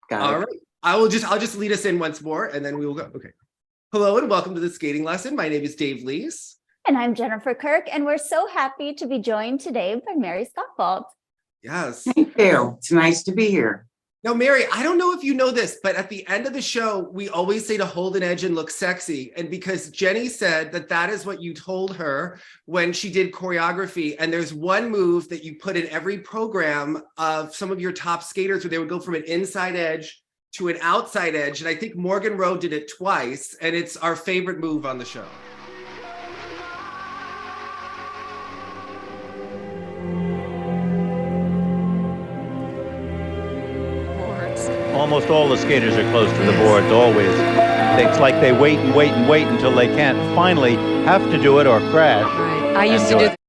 Got All it. right. I'll just lead us in once more and then we will go. Okay. Hello and welcome to the skating lesson. My name is Dave Lees. And I'm Jennifer Kirk, and we're so happy to be joined today by Mary Scotvold. Yes. Thank you. It's nice to be here. Now, Mary, I don't know if you know this, but at the end of the show, we always say to hold an edge and look sexy. And because Jenny said that that is what you told her when she did choreography. And there's one move that you put in every program of some of your top skaters where they would go from an inside edge to an outside edge. And I think Morgan Rowe did it twice. And it's our favorite move on the show. Almost all the skaters are close to the boards, always. It's like they wait and wait and wait until they can't finally have to do it or crash. Right. I used to do that.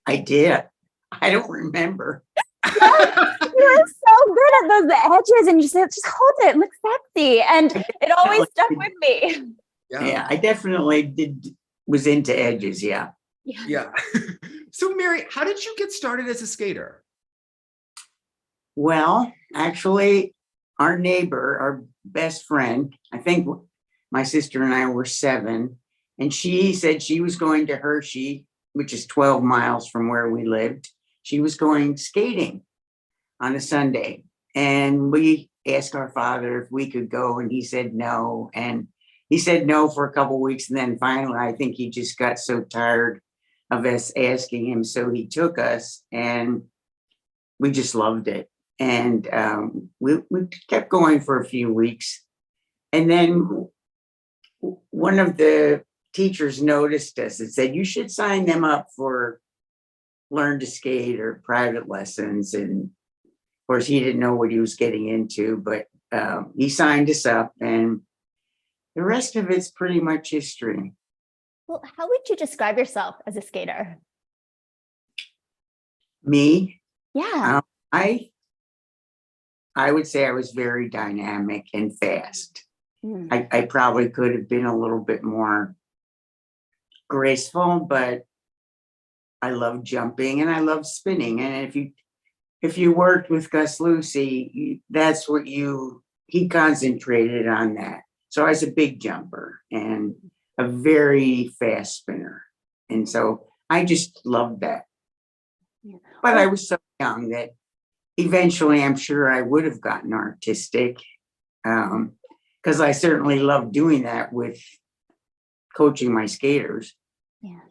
I did. I don't remember. You were so good at those edges, and you said, just hold it, look sexy. And it always stuck with me. Yeah, I definitely was into edges. Yeah. Yeah. So, Mary, how did you get started as a skater? Well, actually, our neighbor, our best friend, I think my sister and I were 7, and she said she was going to Hershey, which is 12 miles from where we lived. She was going skating on a Sunday, and we asked our father if we could go, and he said no. And he said no for a couple of weeks, and then finally, I think he just got so tired of us asking him, so he took us, and we just loved it. And we kept going for a few weeks. And then one of the teachers noticed us and said, you should sign them up for learn to skate or private lessons. And of course, he didn't know what he was getting into, but he signed us up, and the rest of it's pretty much history. Well, how would you describe yourself as a skater? Me? Yeah. I would say I was very dynamic and fast. Mm. I probably could have been a little bit more graceful, but I love jumping and I love spinning. And if you worked with Gus Lussi, that's what he concentrated on that. So I was a big jumper and a very fast spinner. And so I just loved that. Yeah. But I was so young that eventually, I'm sure I would have gotten artistic, because I certainly love doing that with coaching my skaters. Yeah.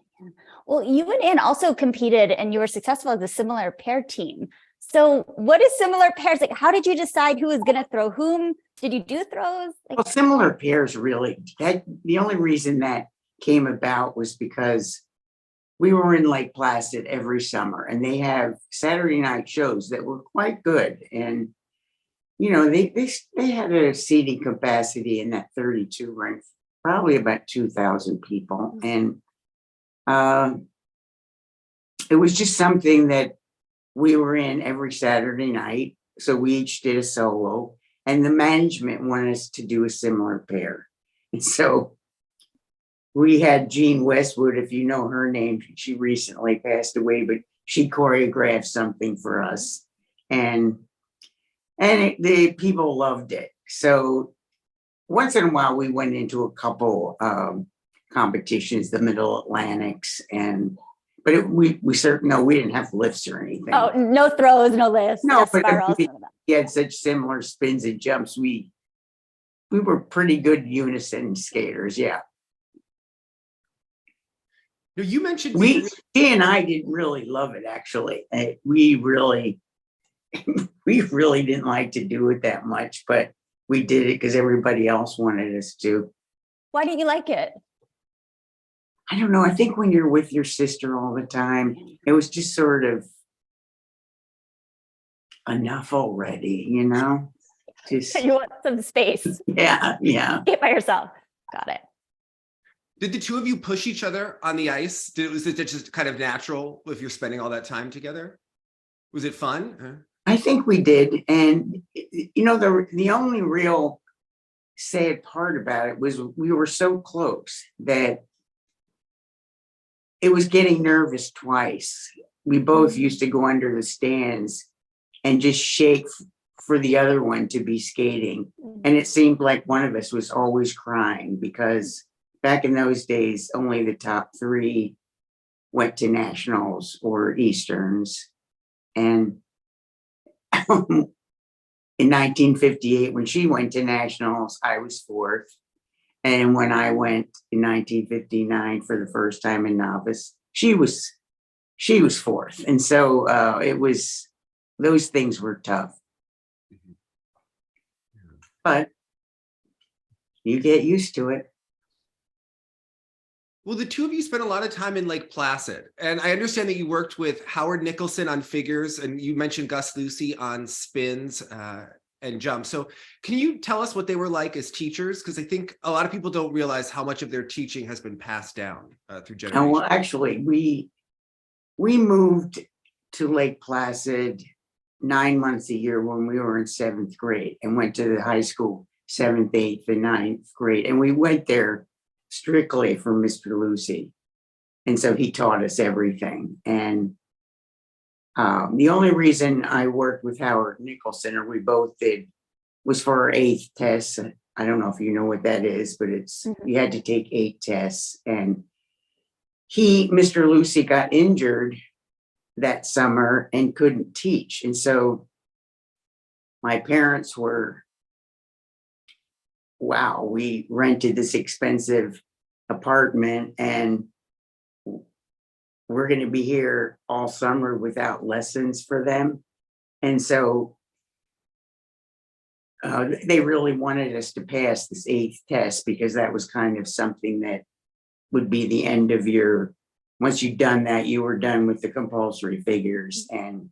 Well, you and Ann also competed, and you were successful as a similar pair team. So what is similar pairs? Like, how did you decide who was going to throw whom? Did you do throws? Well, similar pairs, really. The only reason that came about was because we were in Lake Placid every summer, and they have Saturday night shows that were quite good. And, they had a seating capacity in that 32 rink, probably about 2,000 people. And it was just something that we were in every Saturday night. So we each did a solo, and the management wanted us to do a similar pair. And so we had Jean Westwood, if you know her name, she recently passed away, but she choreographed something for us, and the people loved it. So once in a while, we went into a couple competitions, the Middle Atlantics, but we certainly we didn't have lifts or anything. Oh, no throws, no lifts. No, but spirals, we had such similar spins and jumps. We were pretty good unison skaters, yeah. Now, you mentioned she and I didn't really love it, actually. We really didn't like to do it that much, but we did it because everybody else wanted us to. Why didn't you like it? I don't know. I think when you're with your sister all the time, it was just sort of enough already, Just, You want some space. yeah. Get by yourself. Got it. Did the two of you push each other on the ice? Was it just kind of natural if you're spending all that time together? Was it fun? I think we did. And, the only real sad part about it was we were so close that it was getting nervous twice. We both used to go under the stands and just shake for the other one to be skating. And it seemed like one of us was always crying because back in those days, only the top three went to nationals or Easterns. And in 1958, when she went to nationals, I was fourth. And when I went in 1959 for the first time in novice, she was fourth. And so those things were tough. But you get used to it. Well, the two of you spent a lot of time in Lake Placid, and I understand that you worked with Howard Nicholson on figures, and you mentioned Gus Lussi on spins and jumps. So can you tell us what they were like as teachers? Because I think a lot of people don't realize how much of their teaching has been passed down through generations. Well, actually, we moved to Lake Placid 9 months a year when we were in 7th grade and went to the high school 7th, 8th, and 9th grade. And we went there strictly for Mr. Lussi. And so he taught us everything. And the only reason I worked with Howard Nicholson, or we both did, was for our 8th test. I don't know if you know what that is, but it's you had to take 8 tests. And Mr. Lussi got injured that summer and couldn't teach. And so my parents were, wow, we rented this expensive apartment and we're going to be here all summer without lessons for them. And so they really wanted us to pass this 8th test because that was kind of something that would be the end of your, once you'd done that, you were done with the compulsory figures. And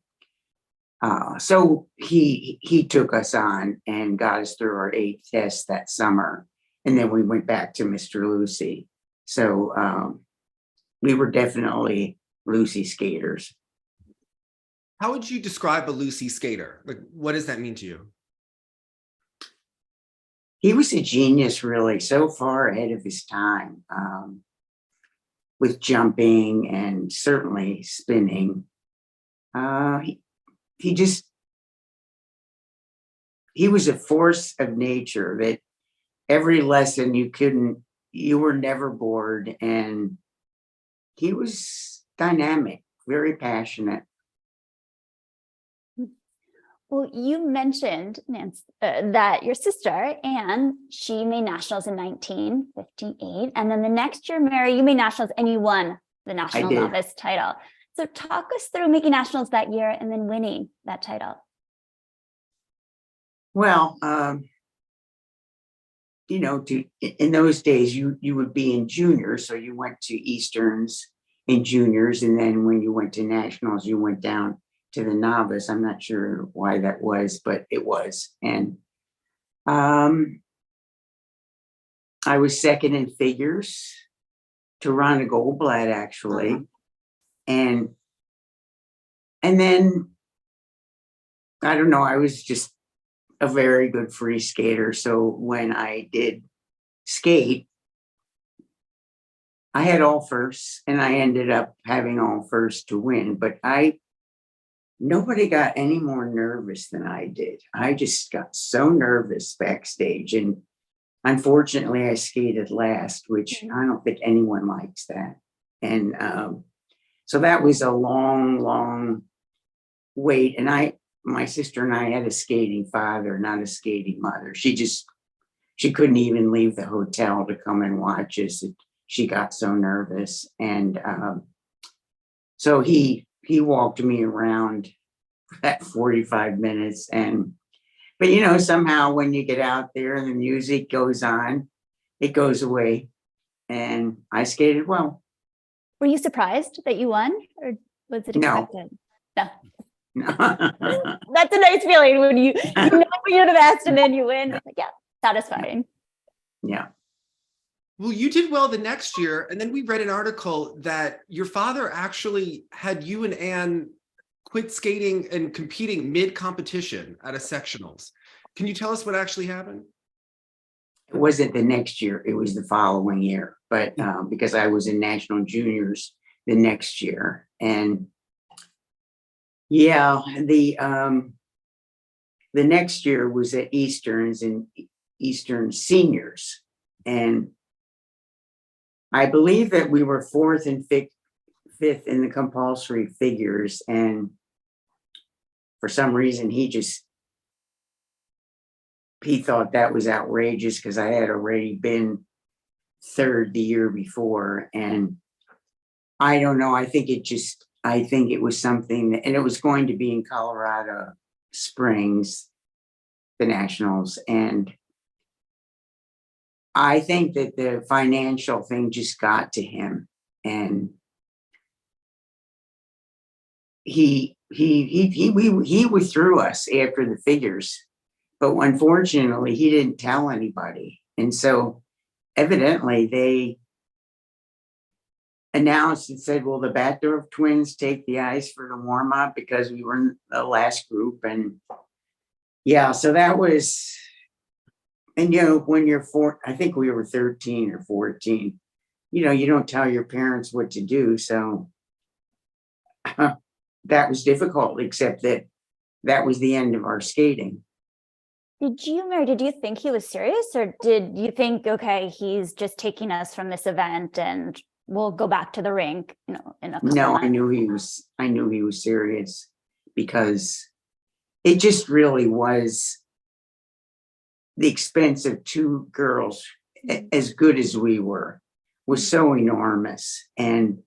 so he took us on and got us through our 8th test that summer. And then we went back to Mr. Lussi. So we were definitely Lussi skaters. How would you describe a Lussi skater? Like, what does that mean to you? He was a genius, really, so far ahead of his time with jumping and certainly spinning. He was a force of nature that every lesson you were never bored, and he was dynamic, very passionate. Well, you mentioned, Nancy, that your sister, Anne, she made nationals in 1958. And then the next year, Mary, you made nationals and you won the national novice title. So talk us through making nationals that year and then winning that title. Well, in those days, you would be in juniors. So you went to Easterns in juniors. And then when you went to nationals, you went down to the novice. I'm not sure why that was, but it was. And I was second in figures to Ron Goldblatt, actually. And then, I don't know, I was just a very good free skater. So when I did skate, I had all firsts and I ended up having all firsts to win, but nobody got any more nervous than I did. I just got so nervous backstage. And unfortunately, I skated last, which I don't think anyone likes that. And so that was a long, long wait. And my sister and I had a skating father, not a skating mother. She couldn't even leave the hotel to come and watch us. She got so nervous. And so he walked me around for that 45 minutes. But somehow when you get out there and the music goes on, it goes away. And I skated well. Were you surprised that you won, or was it expected? No. That's a nice feeling when you know what you're the best and then you win. It's like, yeah, satisfying. Yeah. Well, you did well the next year. And then we read an article that your father actually had you and Anne quit skating and competing mid-competition at a sectionals. Can you tell us what actually happened? It wasn't the next year. It was the following year. But because I was in national juniors the next year. And yeah, the next year was at Easterns and Eastern seniors. And I believe that we were fourth and fifth in the compulsory figures. And for some reason, he thought that was outrageous because I had already been third the year before. And I don't know. I think it was something and it was going to be in Colorado Springs, the nationals. And I think that the financial thing just got to him, and he withdrew us after the figures, but unfortunately he didn't tell anybody. And so evidently they announced and said, well, the Batdorf twins take the ice for the warm up because we were in the last group. And yeah, so that was, and when you're I think we were 13 or 14, you don't tell your parents what to do. So that was difficult, except that was the end of our skating. Did you think he was serious, or did you think, okay, he's just taking us from this event and we'll go back to the rink, in a couple No, months? I knew he was serious, because it just really was the expense of two girls, as good as we were, was so enormous. And,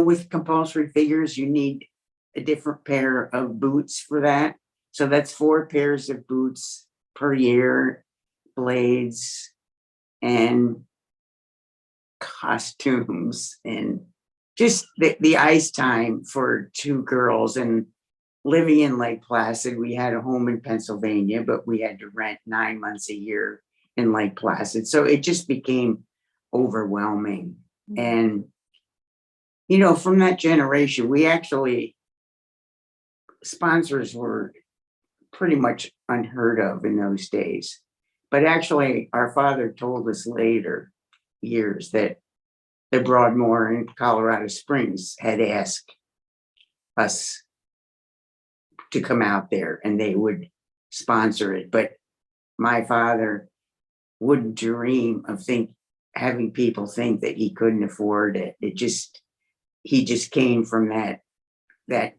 with compulsory figures, you need a different pair of boots for that. So that's 4 pairs of boots per year, blades and costumes, and just the ice time for two girls. And living in Lake Placid, we had a home in Pennsylvania, but we had to rent 9 months a year in Lake Placid. So it just became overwhelming. And, from that generation, we actually, sponsors were pretty much unheard of in those days. But actually, our father told us later years that the Broadmoor and Colorado Springs had asked us to come out there and they would sponsor it. But my father wouldn't dream of having people think that he couldn't afford it. He just came from that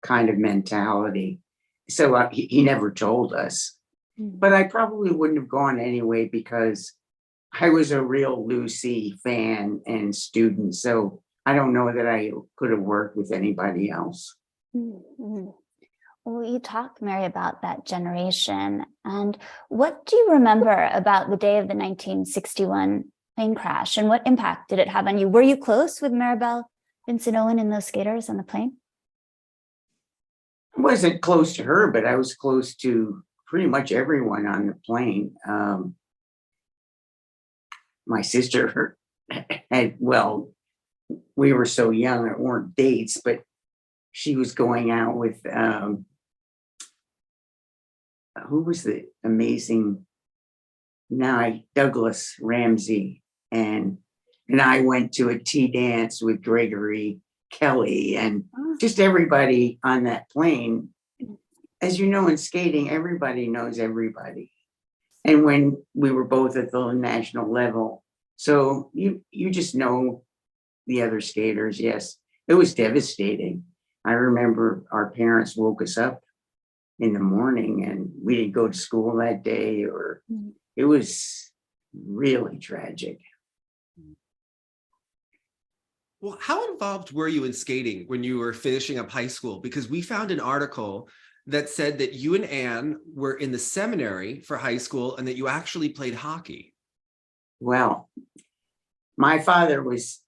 kind of mentality. So he never told us, but I probably wouldn't have gone anyway, because I was a real Lucy fan and student. So I don't know that I could have worked with anybody else. Mm-hmm. Well, you talked, Mary, about that generation. And what do you remember about the day of the 1961 plane crash, and what impact did it have on you? Were you close with Maribel Vincent Owen and those skaters on the plane? I wasn't close to her, but I was close to pretty much everyone on the plane. My sister we were so young, it weren't dates, but she was going out with, who was the amazing, Douglas Ramsey, and I went to a tea dance with Gregory Kelly, and just everybody on that plane. As you know, in skating, everybody knows everybody. And when we were both at the national level, so you just know the other skaters. Yes, it was devastating. I remember our parents woke us up in the morning and we didn't go to school that day, or it was really tragic. Well, how involved were you in skating when you were finishing up high school? Because we found an article that said that you and Anne were in the seminary for high school and that you actually played hockey. Well, my father was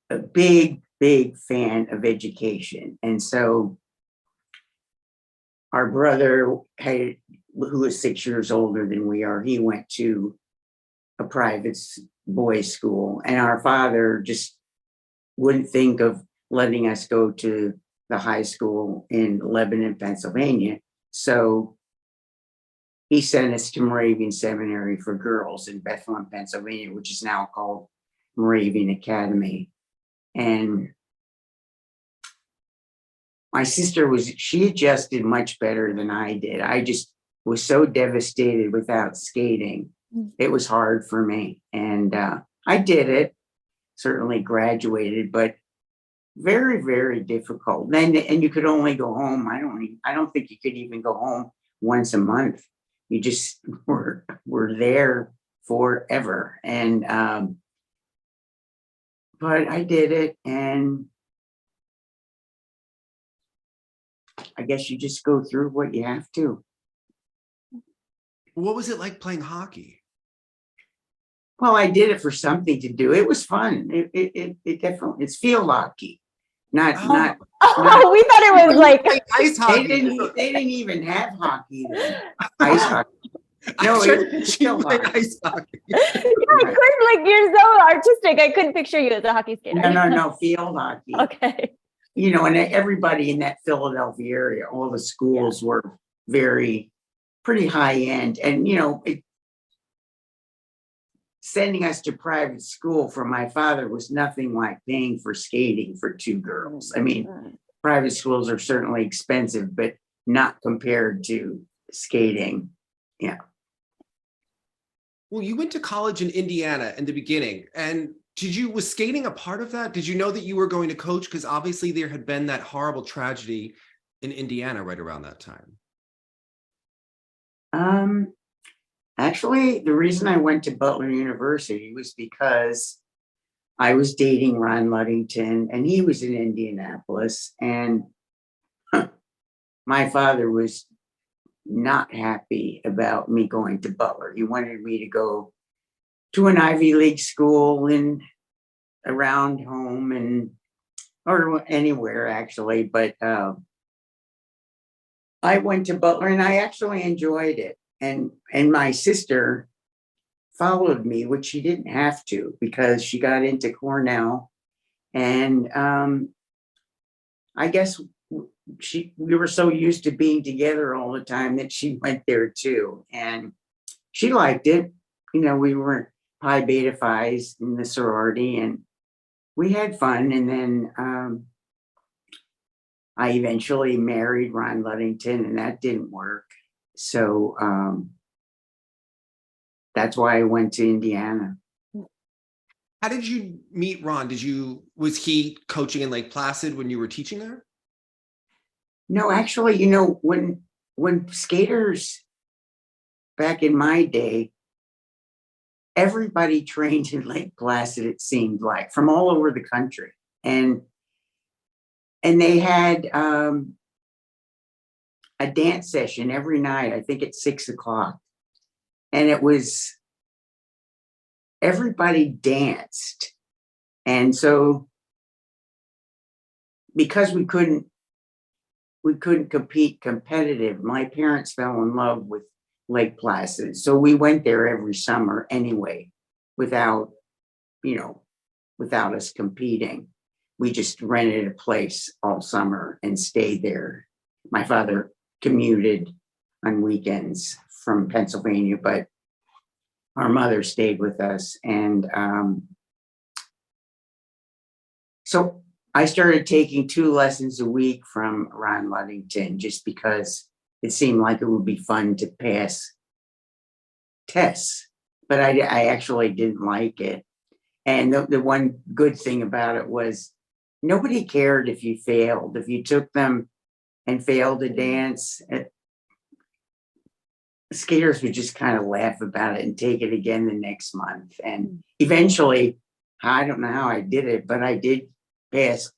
a big, big fan of education. And so our brother, who was 6 years older than we are, he went to a private boys' school. And our father just wouldn't think of letting us go to the high school in Lebanon, Pennsylvania. So he sent us to Moravian Seminary for Girls in Bethlehem, Pennsylvania, which is now called Moravian Academy. And my sister she adjusted much better than I did. I just was so devastated without skating. It was hard for me. And I did it, certainly graduated, but very, very difficult. And you could only go home. I don't think you could even go home once a month. You just were there forever. And but I did it, and I guess you just go through what you have to. What was it like playing hockey? Well, I did it for something to do. It was fun. It definitely, it's field hockey, not. Oh, we thought it was like ice hockey. They didn't even have hockey then. Ice hockey. No, She played ice hockey. yeah, I couldn't, like, you're so artistic. I couldn't picture you as a hockey skater. No, field hockey. Okay. You know, and everybody in that Philadelphia area, all the schools were pretty high end. And, you know, sending us to private school for my father was nothing like paying for skating for two girls. I mean, private schools are certainly expensive, but not compared to skating. Yeah. Well, you went to college in Indiana in the beginning, and was skating a part of that? Did you know that you were going to coach? Because obviously there had been that horrible tragedy in Indiana right around that time. Actually, the reason I went to Butler University was because I was dating Ron Ludington, and he was in Indianapolis, and my father was not happy about me going to Butler. He wanted me to go to an Ivy League school in around home or anywhere actually, but I went to Butler and I actually enjoyed it. And my sister followed me, which she didn't have to because she got into Cornell. And I guess we were so used to being together all the time that she went there too. And she liked it. You know, we were Pi Beta Phi's in the sorority and we had fun. And then I eventually married Ron Ludington and that didn't work. So that's why I went to Indiana. How did you meet Ron? Was he coaching in Lake Placid when you were teaching there? No, actually, you know, when skaters back in my day, everybody trained in Lake Placid, it seemed like, from all over the country. And they had a dance session every night, I think at 6:00. And it was, everybody danced. And so because we couldn't compete competitive, my parents fell in love with Lake Placid. So we went there every summer anyway, without us competing. We just rented a place all summer and stayed there. My father commuted on weekends from Pennsylvania, but our mother stayed with us. And so I started taking 2 lessons a week from Ron Ludington just because it seemed like it would be fun to pass tests, but I actually didn't like it. And the one good thing about it was nobody cared if you failed. If you took them and failed a dance, skaters would just kind of laugh about it and take it again the next month. And eventually, I don't know how I did it, but I did pass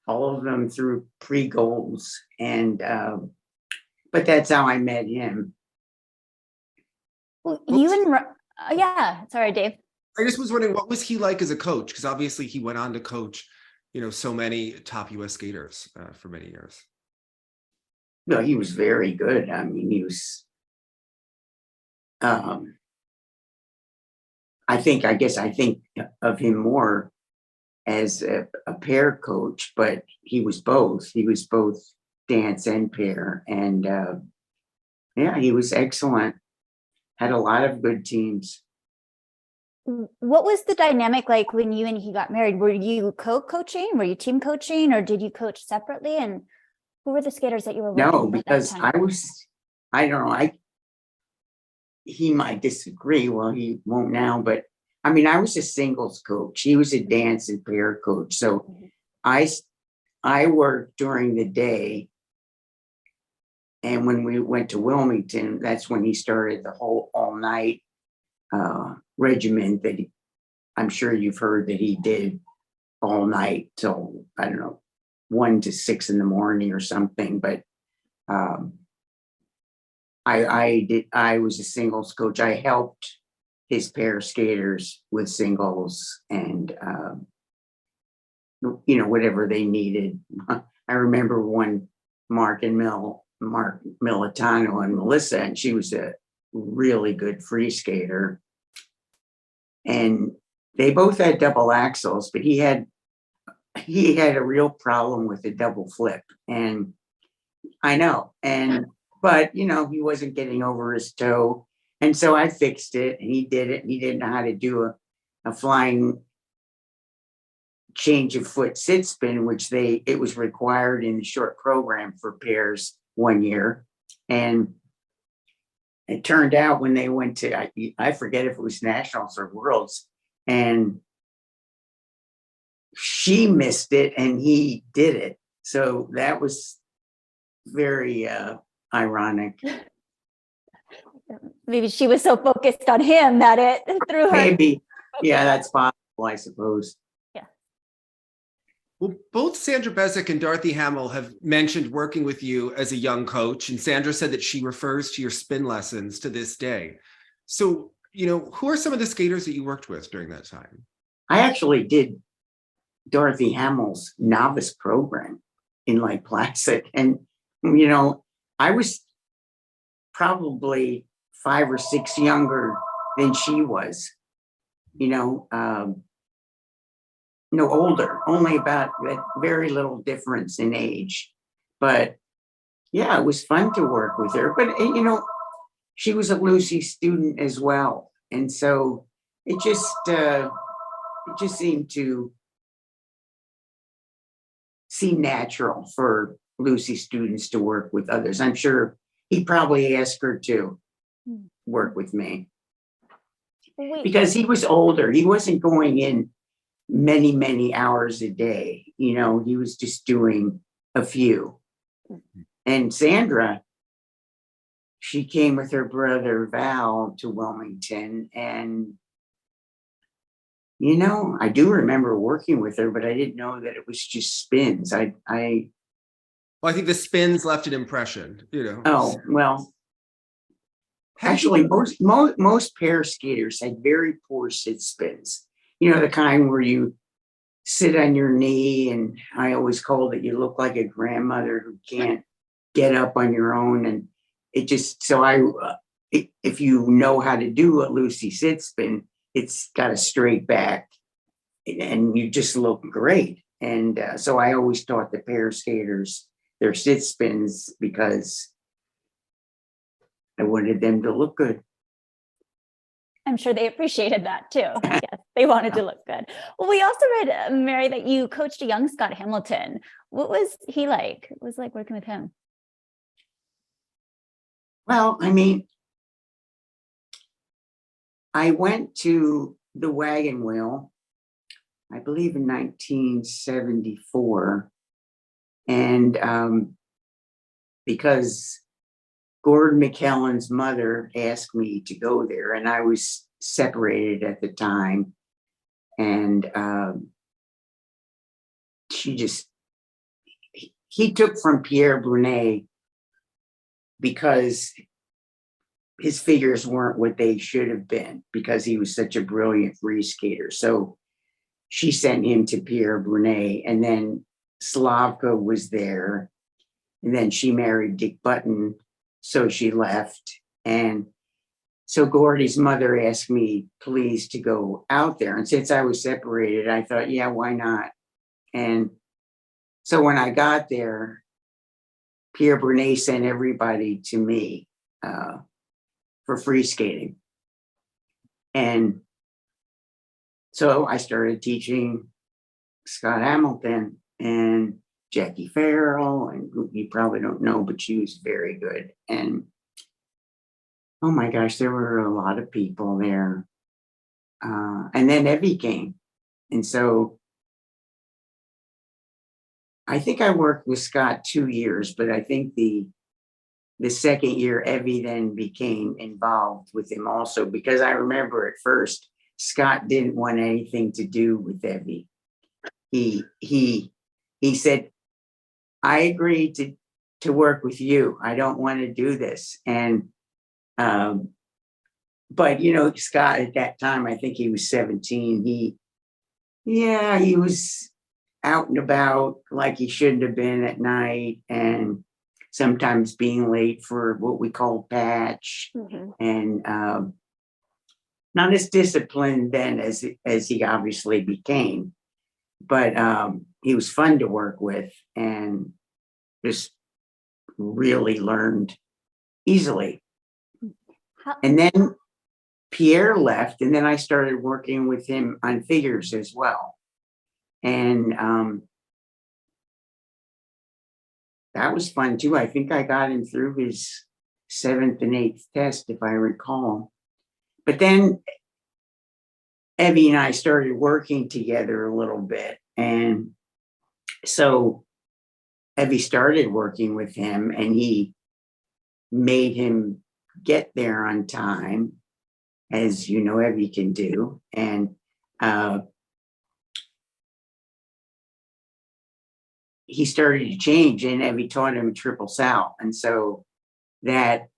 all of them through pre-goals. And but that's how I met him. Well, yeah, sorry, Dave. I just was wondering, what was he like as a coach? Because obviously he went on to coach, so many top US skaters for many years. No, he was very good. I mean, he was, I think of him more as a pair coach, but he was both. He was both dance and pair. And yeah, he was excellent. Had a lot of good teams. What was the dynamic like when you and he got married? Were you co-coaching? Were you team coaching, or did you coach separately? And Who were the skaters that you were working No, with at that because time? I don't know, he might disagree. Well, he won't now, but I mean, I was a singles coach. He was a dance and pair coach. So Mhm. I worked during the day. And when we went to Wilmington, that's when he started the whole all night regiment that I'm sure you've heard that he did all night till, I don't know, 1 to 6 in the morning or something. But I was a singles coach. I helped his pair skaters with singles and whatever they needed. I remember one Mark Militano and Melissa, and she was a really good free skater. And they both had double axles, but he had a real problem with the double flip. And I know, but he wasn't getting over his toe. And so I fixed it and he did it. And he didn't know how to do a flying change of foot sit spin, which it was required in the short program for pairs 1 year. And it turned out when they went to, I forget if it was nationals or worlds, and she missed it and he did it. So that was very ironic. Maybe she was so focused on him that it threw her. Maybe. Yeah, that's possible, I suppose. Well, both Sandra Bezic and Dorothy Hamill have mentioned working with you as a young coach, and Sandra said that she refers to your spin lessons to this day. So, who are some of the skaters that you worked with during that time? I actually did Dorothy Hamill's novice program in Lake Placid. And, I was probably 5 or 6 younger than she was, no, older, only about that very little difference in age. But yeah, it was fun to work with her. But, she was a Lucy student as well. And so it just seemed to seem natural for Lucy students to work with others. I'm sure he probably asked her to work with me. Because he was older. He wasn't going in many, many hours a day. He was just doing a few. And Sandra, she came with her brother Val to Wilmington. And, I do remember working with her, but I didn't know that it was just spins. Well, I think the spins left an impression, Oh, well, actually, most pair skaters had very poor sit spins. The kind where you sit on your knee, and I always called it, you look like a grandmother who can't get up on your own. And it just, if you know how to do a Lucy sit spin, it's got a straight back and you just look great. And so I always taught the pair skaters their sit spins because I wanted them to look good. I'm sure they appreciated that too. Yes, they wanted to look good. Well, we also read, Mary, that you coached a young Scott Hamilton. What was he like? It was like working with him. Well, I mean, I went to the Wagon Wheel, I believe in 1974. And because Gordy McKellen's mother asked me to go there, and I was separated at the time. And he took from Pierre Brunet because his figures weren't what they should have been because he was such a brilliant free skater. So she sent him to Pierre Brunet, and then Slavka was there. And then she married Dick Button. So she left. And so Gordy's mother asked me, please, to go out there. And since I was separated, I thought, yeah, why not? And so when I got there, Pierre Brunet sent everybody to me for free skating. And so I started teaching Scott Hamilton and Jackie Farrell, and who you probably don't know, but she was very good. And oh my gosh, there were a lot of people there. And then Evy came. And so I think I worked with Scott 2 years, but I think the second year, Evy then became involved with him also, because I remember at first, Scott didn't want anything to do with Evy. He said, I agreed to work with you. I don't want to do this. And, but you know, Scott at that time, I think he was 17. He was out and about like he shouldn't have been at night, and sometimes being late for what we call patch, and not as disciplined then as he obviously became, but he was fun to work with and just really learned easily. And then Pierre left, and then I started working with him on figures as well. And that was fun too. I think I got him through his 7th and 8th test, if I recall. But then Evy and I started working together a little bit. And so Evy started working with him, and he made him get there on time, as you know, Evy can do. And he started to change, and Evy taught him triple sal. And so that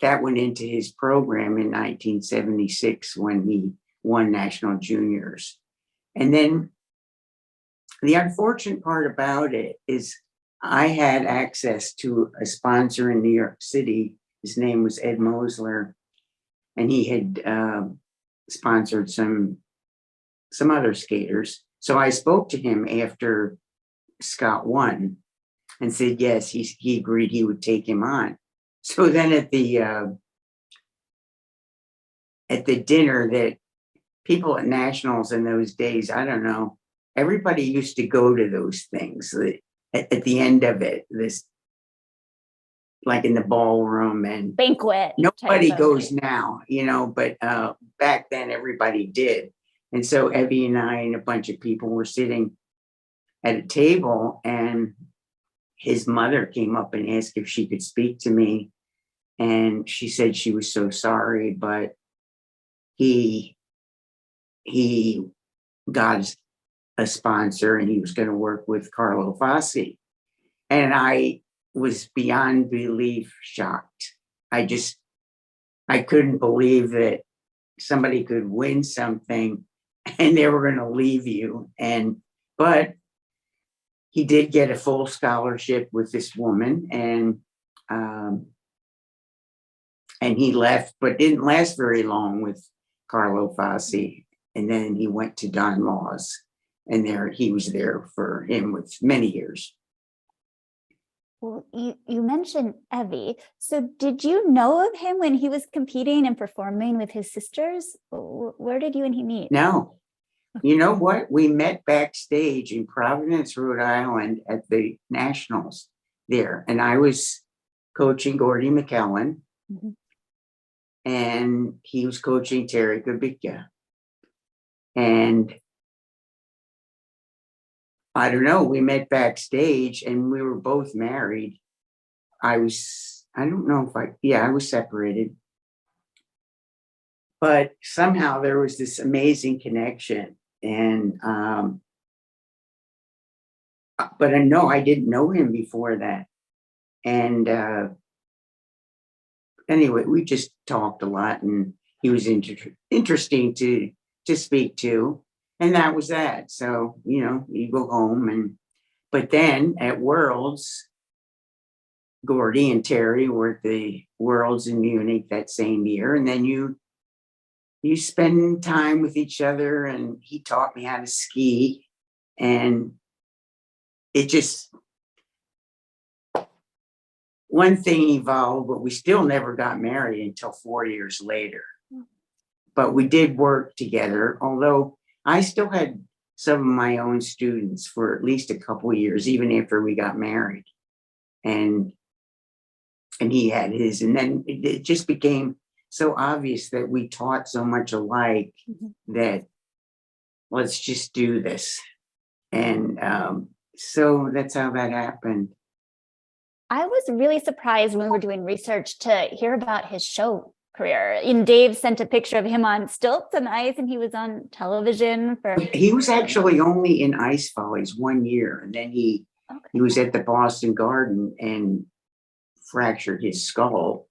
went into his program in 1976 when he won national juniors. And then the unfortunate part about it is I had access to a sponsor in New York City. His name was Ed Mosler, and he had sponsored some other skaters. So I spoke to him after Scott won and said, yes, he agreed he would take him on. So then at the dinner that people at nationals in those days, I don't know, everybody used to go to those things at the end of it, this, like in the ballroom and banquet. Nobody goes now, you know, but back then everybody did. And so Evy and I and a bunch of people were sitting at a table, and his mother came up and asked if she could speak to me. And she said she was so sorry, but he got a sponsor, and he was going to work with Carlo Fassi. And I was beyond belief shocked. I couldn't believe that somebody could win something and they were going to leave you. But he did get a full scholarship with this woman, and he left, but didn't last very long with Carlo Fassi. And then he went to Don Laws, and he was there for him with many years. Well, you mentioned Evy. So did you know of him when he was competing and performing with his sisters? Where did you and he meet? No. You know what? We met backstage in Providence, Rhode Island at the Nationals there. And I was coaching Gordy McKellen, and he was coaching Terry Kubicka. And I don't know, we met backstage, and we were both married. I was separated. But somehow there was this amazing connection. And, but no, I didn't know him before that. And anyway, we just talked a lot, and he was interesting to speak to. And that was that. So, you know, you go home, but then at Worlds, Gordy and Terry were at the Worlds in Munich that same year. And then you spend time with each other, and he taught me how to ski, and it just, one thing evolved, but we still never got married until 4 years later. But we did work together, although I still had some of my own students for at least a couple of years, even after we got married. And he had his, and then it just became so obvious that we taught so much alike that let's just do this. And so that's how that happened. I was really surprised when we were doing research to hear about his show career. And Dave sent a picture of him on stilts and ice, and he was on television for. He was actually only in ice volleys 1 year, and then he was at the Boston Garden and fractured his skull.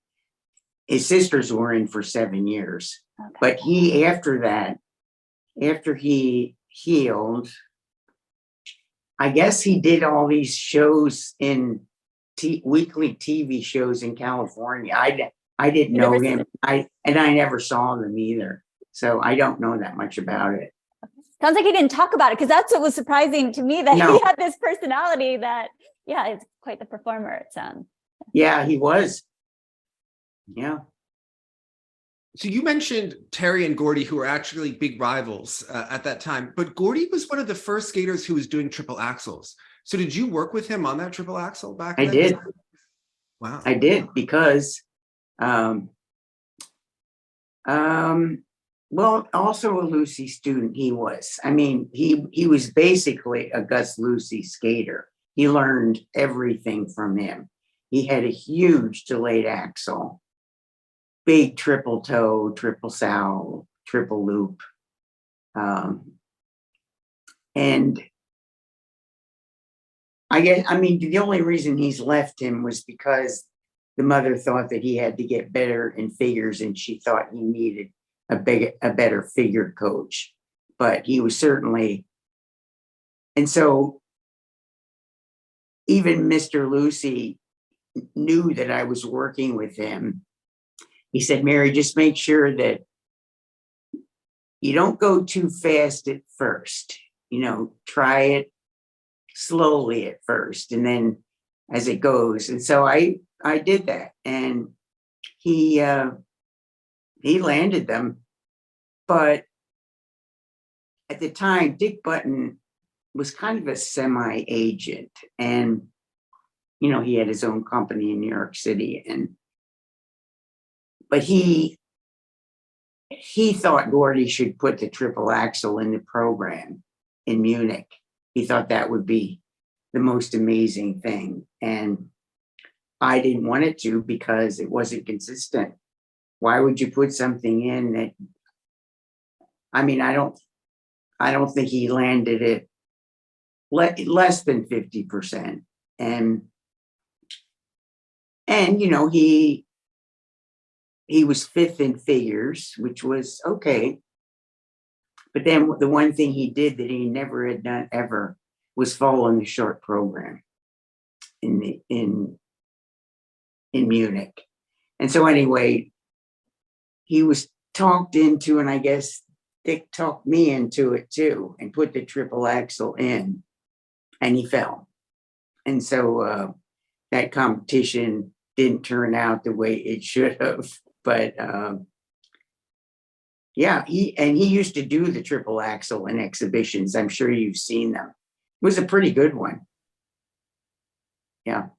His sisters were in for 7 years, but he, after he healed, I guess he did all these shows in weekly TV shows in California. I didn't know him. I never saw them either. So I don't know that much about it. Sounds like he didn't talk about it, because that's what was surprising to me, that he had this personality that, is quite the performer, it sounds. Yeah, he was. Yeah. So you mentioned Terry and Gordy, who were actually big rivals at that time, but Gordy was one of the first skaters who was doing triple axels. So did you work with him on that triple axel back then? I did. Wow. I did, because well, also a Lussi student he was. I mean, he was basically a Gus Lussi skater. He learned everything from him. He had a huge delayed axle, big triple toe, triple sow, triple loop. And I mean, the only reason he's left him was because the mother thought that he had to get better in figures, and she thought he needed a better figure coach. But he was certainly, and so even Mr. Lussi knew that I was working with him. He said, Mary, just make sure that you don't go too fast at first. Try it slowly at first, and then as it goes. And so I did that, and he landed them. But at the time, Dick Button was kind of a semi-agent, and he had his own company in New York City, but he thought Gordy should put the triple axel in the program in Munich. He thought that would be the most amazing thing. And I didn't want it to, because it wasn't consistent. Why would you put something in that, I mean, I don't think he landed it less than 50%. And he was fifth in figures, which was okay. But then the one thing he did that he never had done ever was fall in the short program in Munich. And so anyway, he was talked into, and I guess Dick talked me into it too, and put the triple axel in, and he fell. And so that competition didn't turn out the way it should have. But he used to do the triple axel in exhibitions. I'm sure you've seen them. It was a pretty good one. Yeah.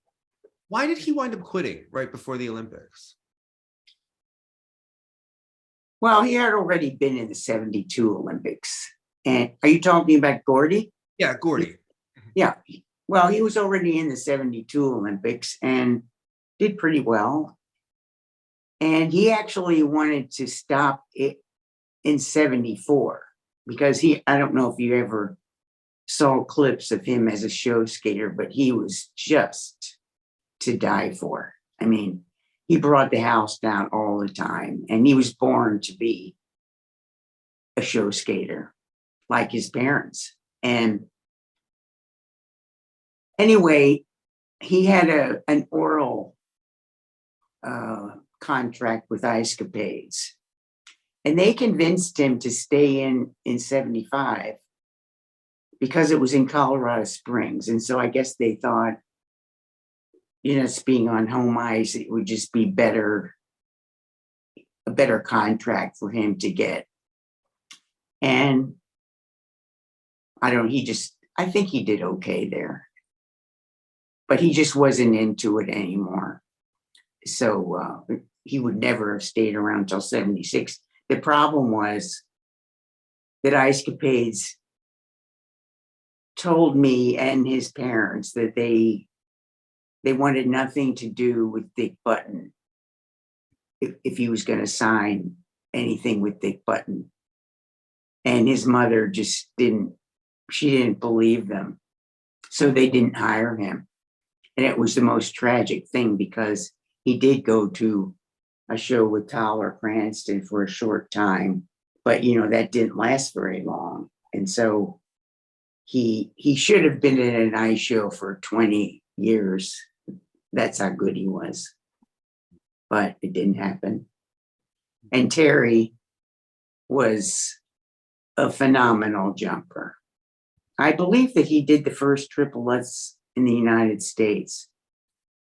Why did he wind up quitting right before the Olympics? Well, he had already been in the 72 Olympics. And are you talking about Gordy? Yeah, Gordy. Yeah. Well, he was already in the 72 Olympics and did pretty well. And he actually wanted to stop it in 74, because I don't know if you ever saw clips of him as a show skater, but he was just to die for. I mean, he brought the house down all the time, and he was born to be a show skater like his parents. And anyway, he had an oral contract with Ice Capades, and they convinced him to stay in 75 because it was in Colorado Springs. And so I guess they thought, it's being on home ice, it would just be a better contract for him to get. And I think he did okay there, but he just wasn't into it anymore. So he would never have stayed around till 76. The problem was that Ice Capades told me and his parents that they wanted nothing to do with Dick Button if he was going to sign anything with Dick Button. And his mother just didn't believe them. So they didn't hire him. And it was the most tragic thing because he did go to a show with Tyler Cranston for a short time, but that didn't last very long. And so he should have been in an ice show for 20 years. That's how good he was. But it didn't happen. And Terry was a phenomenal jumper. I believe that he did the first triplets in the United States.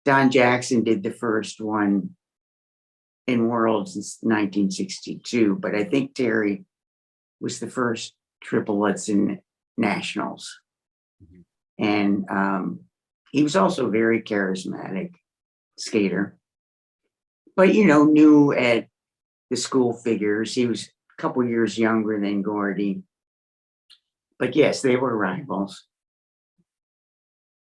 Don Jackson did the first one in Worlds in 1962, but I think Terry was the first triplets in Nationals. And he was also a very charismatic skater, but knew at the school figures. He was a couple years younger than Gordy. But yes, they were rivals.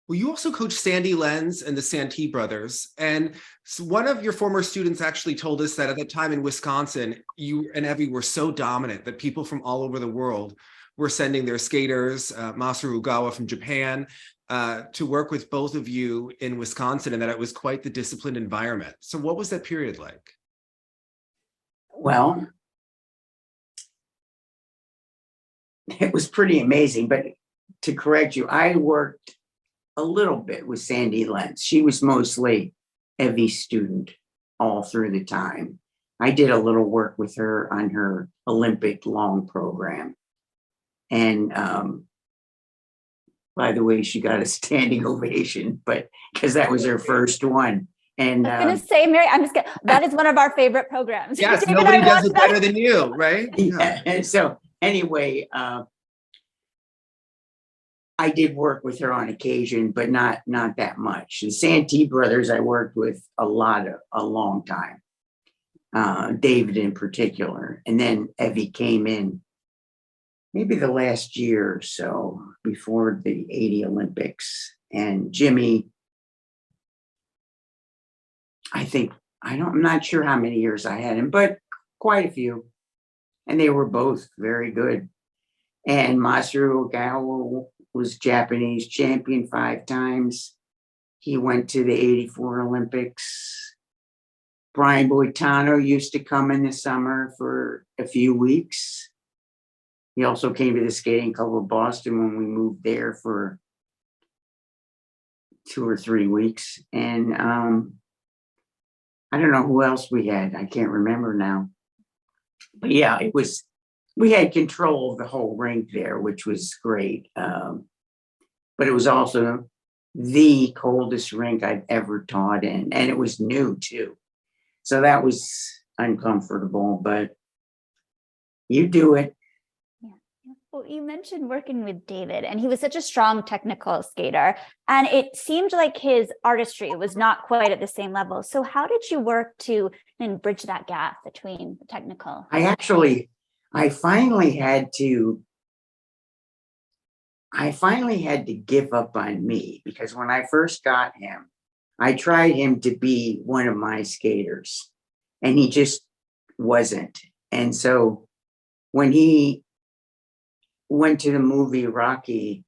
Well, you also coached Sandy Lenz and the Santee brothers. And so one of your former students actually told us that at the time in Wisconsin, you and Evy were so dominant that people from all over the world were sending their skaters, Masaru Ogawa from Japan, to work with both of you in Wisconsin, and that it was quite the disciplined environment. So what was that period like? Well, it was pretty amazing, but to correct you, I worked a little bit with Sandy Lenz. She was mostly Evy's student all through the time. I did a little work with her on her Olympic long program. And by the way, she got a standing ovation, but because that was her first one. And I was going to say, Mary, that is one of our favorite programs. Yes, nobody does it better than you, right? Yeah. And so anyway, I did work with her on occasion, but not that much. The Santee brothers I worked with a long time, David in particular. And then Evy came in maybe the last year or so before the 80 Olympics. And Jimmie, I'm not sure how many years I had him, but quite a few. And they were both very good. And Masaru Ogawa was Japanese champion 5 times. He went to the 84 Olympics. Brian Boitano used to come in the summer for a few weeks. He also came to the Skating Club of Boston when we moved there for 2 or 3 weeks. And I don't know who else we had. I can't remember now. But yeah, we had control of the whole rink there, which was great. But it was also the coldest rink I've ever taught in. And it was new too. So that was uncomfortable, but you do it. Yeah. Well, you mentioned working with David, and he was such a strong technical skater, and it seemed like his artistry was not quite at the same level. So how did you work to bridge that gap between the technical? I finally had to give up on me, because when I first got him, I tried him to be one of my skaters, and he just wasn't. And so when he went to the movie Rocky,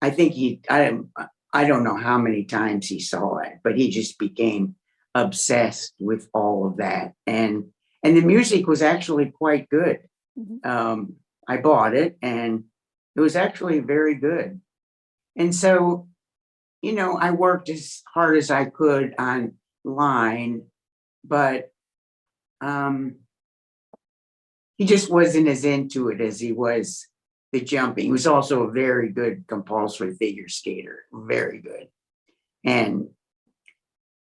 I don't know how many times he saw it, but he just became obsessed with all of that. And the music was actually quite good. Mm-hmm. I bought it, and it was actually very good. And so, I worked as hard as I could online, but he just wasn't as into it as he was the jumping. He was also a very good compulsory figure skater, very good. And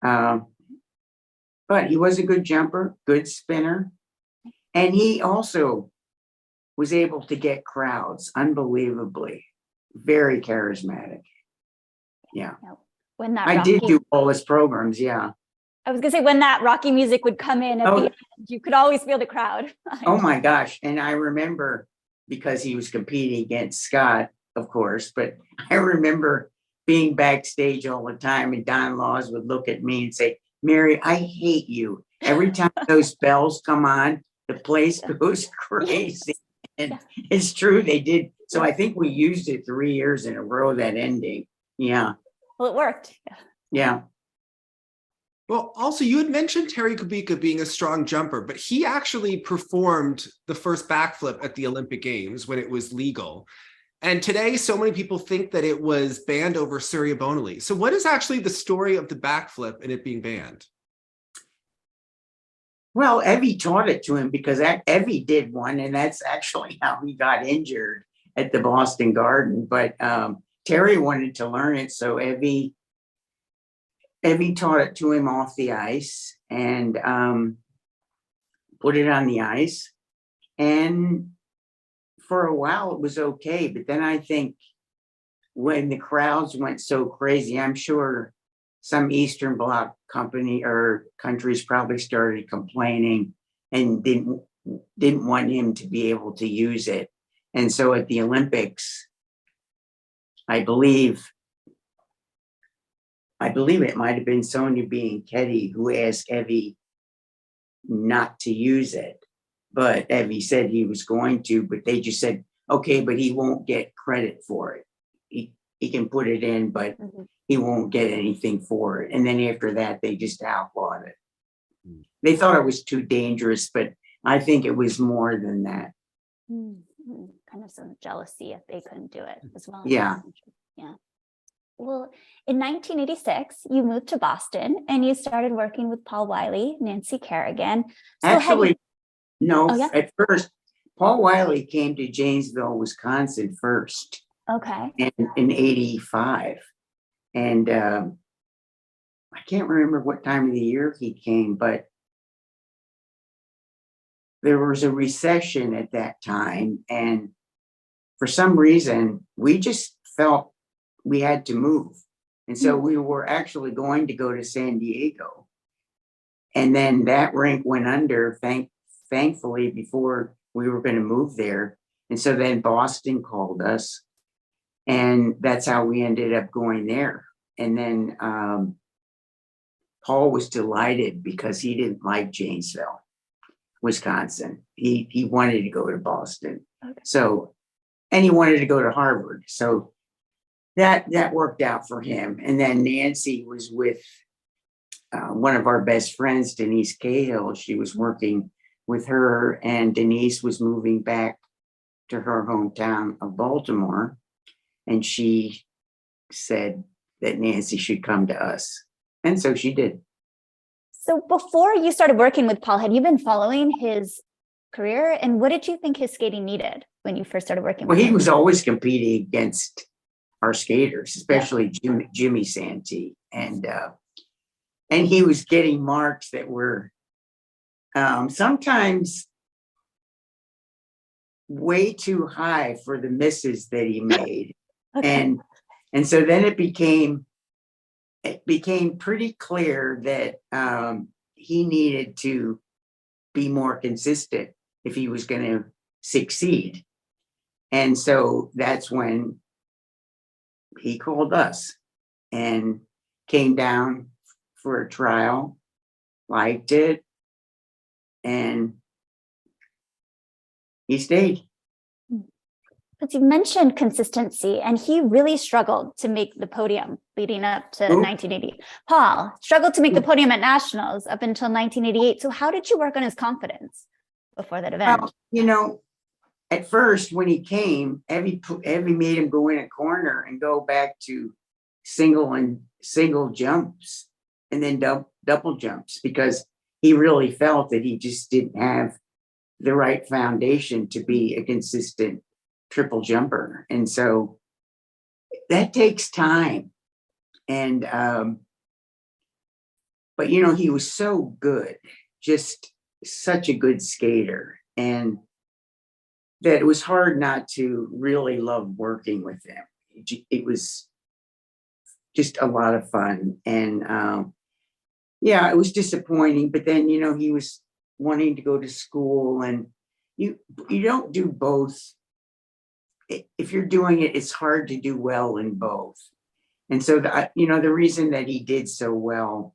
but he was a good jumper, good spinner. And he also was able to get crowds unbelievably, very charismatic. Yeah. When that I did Rocky, do all his programs. Yeah. I was gonna say when that Rocky music would come in at the end, you could always feel the crowd. Oh my gosh. And I remember, because he was competing against Scott, of course, but I remember being backstage all the time, and Don Laws would look at me and say, Mary, I hate you. Every time those bells come on, the place goes crazy. And it's true, they did. So I think we used it 3 years in a row, that ending. Yeah. Well, it worked. Yeah. Well, also, you had mentioned Terry Kubicka being a strong jumper, but he actually performed the first backflip at the Olympic Games when it was legal. And today, so many people think that it was banned over Surya Bonali. So what is actually the story of the backflip and it being banned? Well, Evy taught it to him, because Evy did one, and that's actually how he got injured at the Boston Garden. But Terry wanted to learn it, so Evy taught it to him off the ice, and put it on the ice. And for a while it was okay, but then I think when the crowds went so crazy, I'm sure some Eastern Bloc company or countries probably started complaining and didn't want him to be able to use it. And so at the Olympics, I believe it might have been Sonia Bianchetti who asked Evy not to use it. But Evy said he was going to, but they just said, okay, but he won't get credit for it. He can put it in, but he won't get anything for it. And then after that, they just outlawed it. They thought it was too dangerous, but I think it was more than that. Kind of some jealousy if they couldn't do it as well. Yeah. Yeah. Well, in 1986, you moved to Boston and you started working with Paul Wylie, Nancy Kerrigan. So Actually, no, Oh, yeah? at first, Paul Wylie came to Janesville, Wisconsin first. Okay. In 85. And I can't remember what time of the year he came, but there was a recession at that time. And for some reason, we just felt we had to move. And so we were actually going to go to San Diego. And then that rink went under, thankfully, before we were going to move there. And so then Boston called us. And that's how we ended up going there. And then Paul was delighted because he didn't like Janesville, Wisconsin. He wanted to go to Boston. Okay. So, and he wanted to go to Harvard. So that worked out for him. And then Nancy was with one of our best friends, Denise Cahill. She was working with her, and Denise was moving back to her hometown of Baltimore. And she said that Nancy should come to us. And so she did. So before you started working with Paul, had you been following his career? And what did you think his skating needed when you first started working Well, with he him? was always competing against our skaters, especially Jimmie Santee. And he was getting marks that were sometimes way too high for the misses that he made. Okay. And so then it became pretty clear that he needed to be more consistent if he was going to succeed. And so that's when he called us and came down for a trial, liked it, and he stayed. Because you mentioned consistency, and he really struggled to make the podium leading up to 1980. Paul struggled to make the podium at nationals up until 1988. So how did you work on his confidence before that event? Well, you know, at first when he came, Evy made him go in a corner and go back to single jumps and then double jumps, because he really felt that he just didn't have the right foundation to be a consistent triple jumper. And so that takes time. And but you know, he was so good, just such a good skater. And that it was hard not to really love working with him. It was just a lot of fun. And yeah, it was disappointing, but then, he was wanting to go to school, and you don't do both. If you're doing it, it's hard to do well in both. And so, the reason that he did so well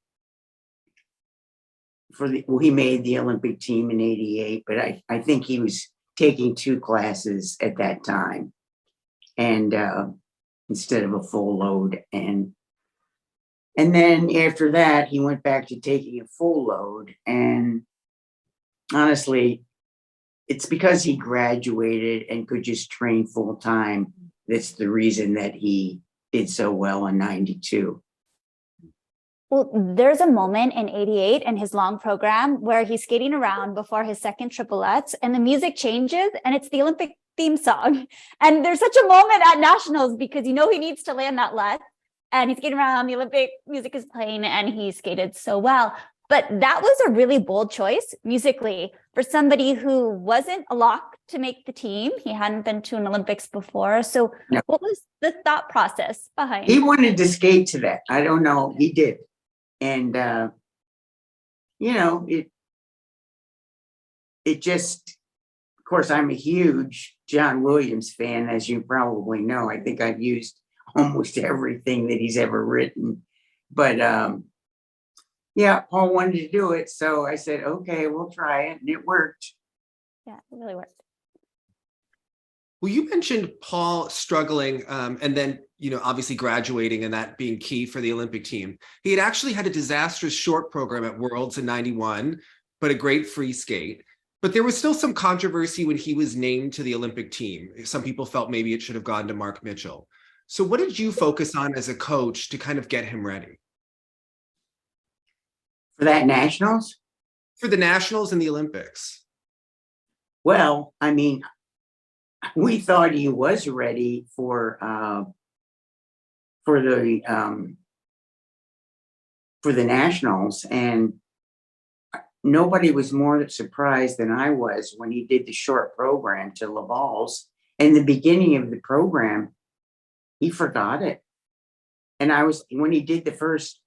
he made the Olympic team in '88, but I think he was taking 2 classes at that time, and instead of a full load. And then after that, he went back to taking a full load. And honestly, it's because he graduated and could just train full time. That's the reason that he did so well in '92. Well, there's a moment in '88 in his long program where he's skating around before his second triplets, and the music changes, and it's the Olympic theme song. And there's such a moment at nationals because he needs to land that let, and he's skating around, the Olympic music is playing, and he skated so well. But that was a really bold choice musically for somebody who wasn't a lock to make the team. He hadn't been to an Olympics before. So No. What was the thought process behind? He wanted to skate to that. I don't know. He did. And, it just, of course, I'm a huge John Williams fan, as you probably know. I think I've used almost everything that he's ever written. But, yeah, Paul wanted to do it. So I said, okay, we'll try it. And it worked. Yeah, it really worked. Well, you mentioned Paul struggling and then, obviously graduating and that being key for the Olympic team. He had actually had a disastrous short program at Worlds in '91, but a great free skate. But there was still some controversy when he was named to the Olympic team. Some people felt maybe it should have gone to Mark Mitchell. So what did you focus on as a coach to kind of get him ready? For that nationals? For the nationals and the Olympics. Well, I mean, we thought he was ready for the nationals, and nobody was more surprised than I was when he did the short program to Laval's. In the beginning of the program, he forgot it, and when he did the first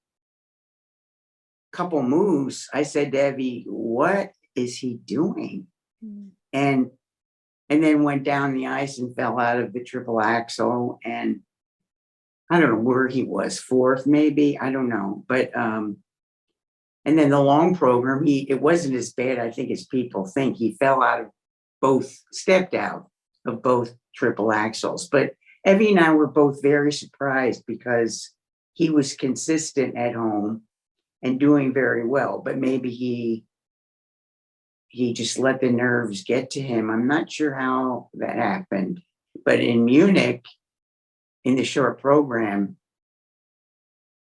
couple moves, I said to Evy, "What is he doing?" And then went down the ice and fell out of the triple axel. And I don't know where he was, 4th, maybe. I don't know. But, and then the long program, it wasn't as bad, I think, as people think. He stepped out of both triple axels. But Evy and I were both very surprised because he was consistent at home and doing very well. But maybe he just let the nerves get to him. I'm not sure how that happened, but in Munich, in the short program,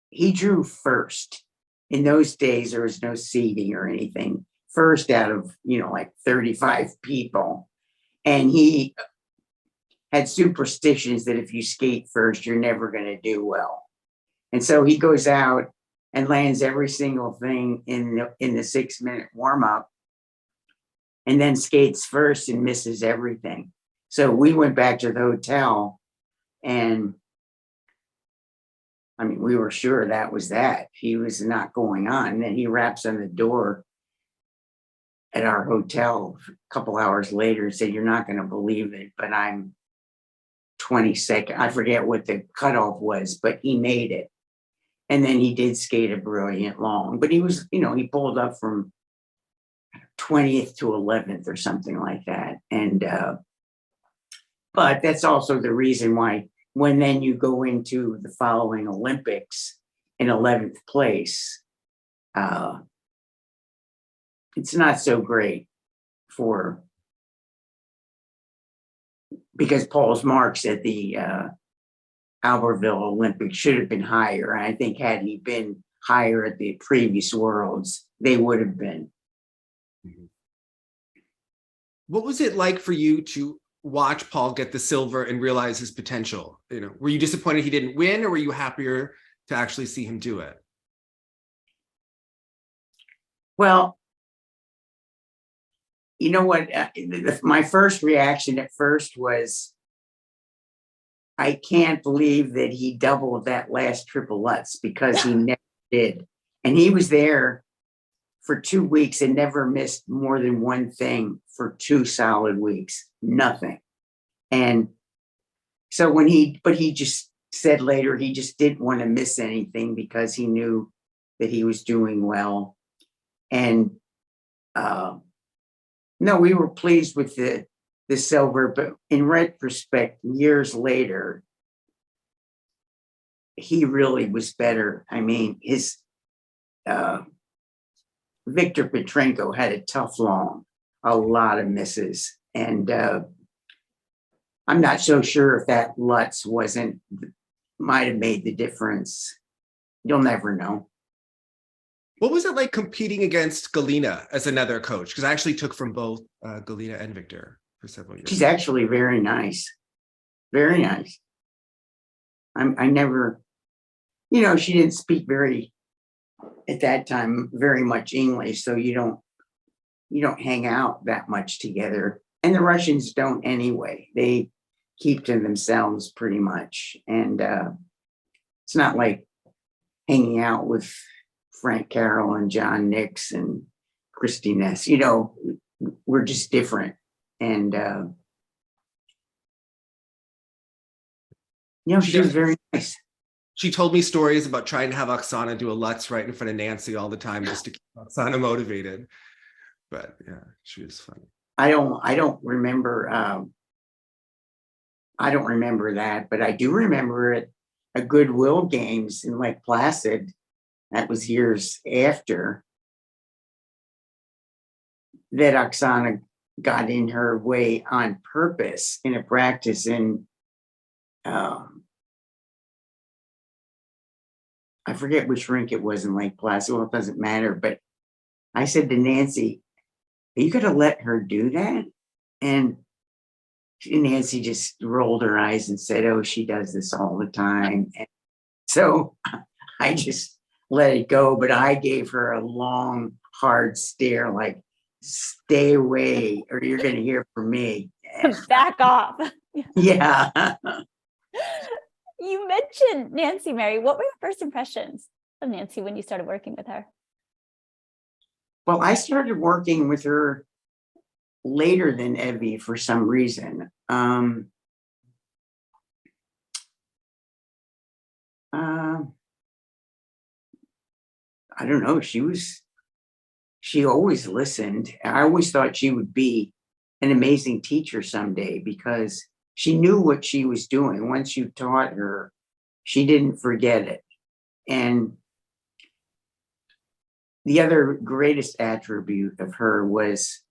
he drew first. In those days, there was no seating or anything. First out of, like 35 people. And he had superstitions that if you skate first, you're never going to do well. And so he goes out and lands every single thing in the 6-minute warm-up, and then skates first and misses everything. So we went back to the hotel, and I mean, we were sure that was that. He was not going on. And then he raps on the door at our hotel a couple hours later and said, "You're not going to believe it, but I'm 22nd." I forget what the cutoff was, but he made it. And then he did skate a brilliant long, but he was, he pulled up from 20th to 11th or something like that. And, but that's also the reason why when then you go into the following Olympics in 11th place, it's not so great because Paul's marks at the Albertville Olympics should have been higher. And I think had he been higher at the previous Worlds, they would have been. What was it like for you to watch Paul get the silver and realize his potential? Were you disappointed he didn't win, or were you happier to actually see him do it? Well, you know what? My first reaction at first was, I can't believe that he doubled that last triple Lutz, because he never did. And he was there for 2 weeks and never missed more than one thing for 2 solid weeks, nothing. And so but he just said later he just didn't want to miss anything because he knew that he was doing well. And no, we were pleased with the silver, but in retrospect, years later, he really was better. I mean, his Victor Petrenko had a tough long, a lot of misses. And I'm not so sure if that Lutz might have made the difference. You'll never know. What was it like competing against Galina as another coach? Because I actually took from both Galina and Victor for several years. She's actually very nice. Very nice. I never, she didn't speak at that time, very much English. So you don't hang out that much together. And the Russians don't anyway. They keep to themselves pretty much. And it's not like hanging out with Frank Carroll and John Nix and Christy Ness. We're just different. And she was very nice. She told me stories about trying to have Oksana do a Lutz right in front of Nancy all the time just to keep Oksana motivated. But yeah, she was funny. I don't remember that, but I do remember it at Goodwill games in Lake Placid. That was years after that Oksana got in her way on purpose in a practice in I forget which rink it was in Lake Placid. Well, it doesn't matter. But I said to Nancy, "Are you going to let her do that?" And Nancy just rolled her eyes and said, "Oh, she does this all the time." And so I just let it go. But I gave her a long, hard stare, like, "Stay away, or you're going to hear from me." Back off. Yeah. You mentioned Nancy, Mary. What were your first impressions of Nancy when you started working with her? Well, I started working with her later than Evy for some reason. I don't know. She always listened. I always thought she would be an amazing teacher someday because she knew what she was doing. Once you taught her, she didn't forget it. And the other greatest attribute of her was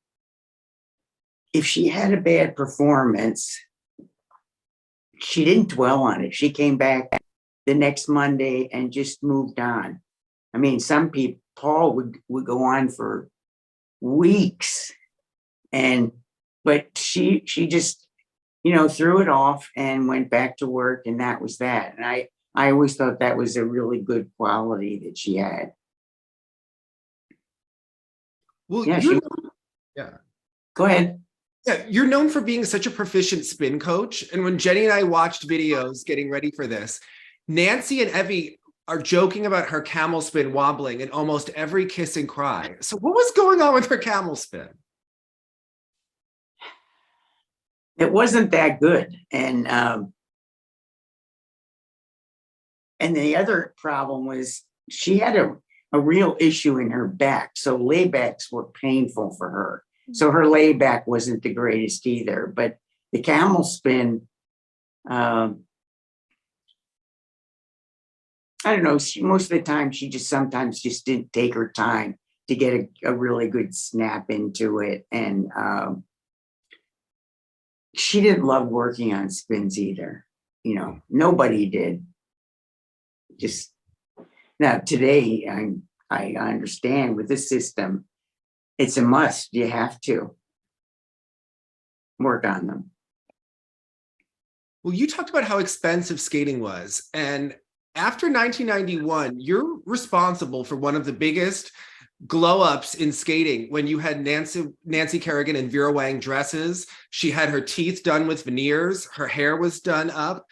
if she had a bad performance, she didn't dwell on it. She came back the next Monday and just moved on. I mean, some people, Paul would go on for weeks, but she just, threw it off and went back to work, and that was that. And I always thought that was a really good quality that she had. Well, Yeah. Yeah. Go ahead. Yeah, you're known for being such a proficient spin coach. And when Jenny and I watched videos getting ready for this, Nancy and Evy are joking about her camel spin wobbling in almost every kiss and cry. So what was going on with her camel spin? It wasn't that good. And the other problem was she had a real issue in her back. So laybacks were painful for her. So her layback wasn't the greatest either. But the camel spin, I don't know, most of the time she sometimes didn't take her time to get a really good snap into it. And she didn't love working on spins either. Nobody did. Just now today, I understand with this system, it's a must. You have to work on them. Well, you talked about how expensive skating was. And after 1991, you're responsible for one of the biggest glow ups in skating when you had Nancy Kerrigan and Vera Wang dresses. She had her teeth done with veneers. Her hair was done up.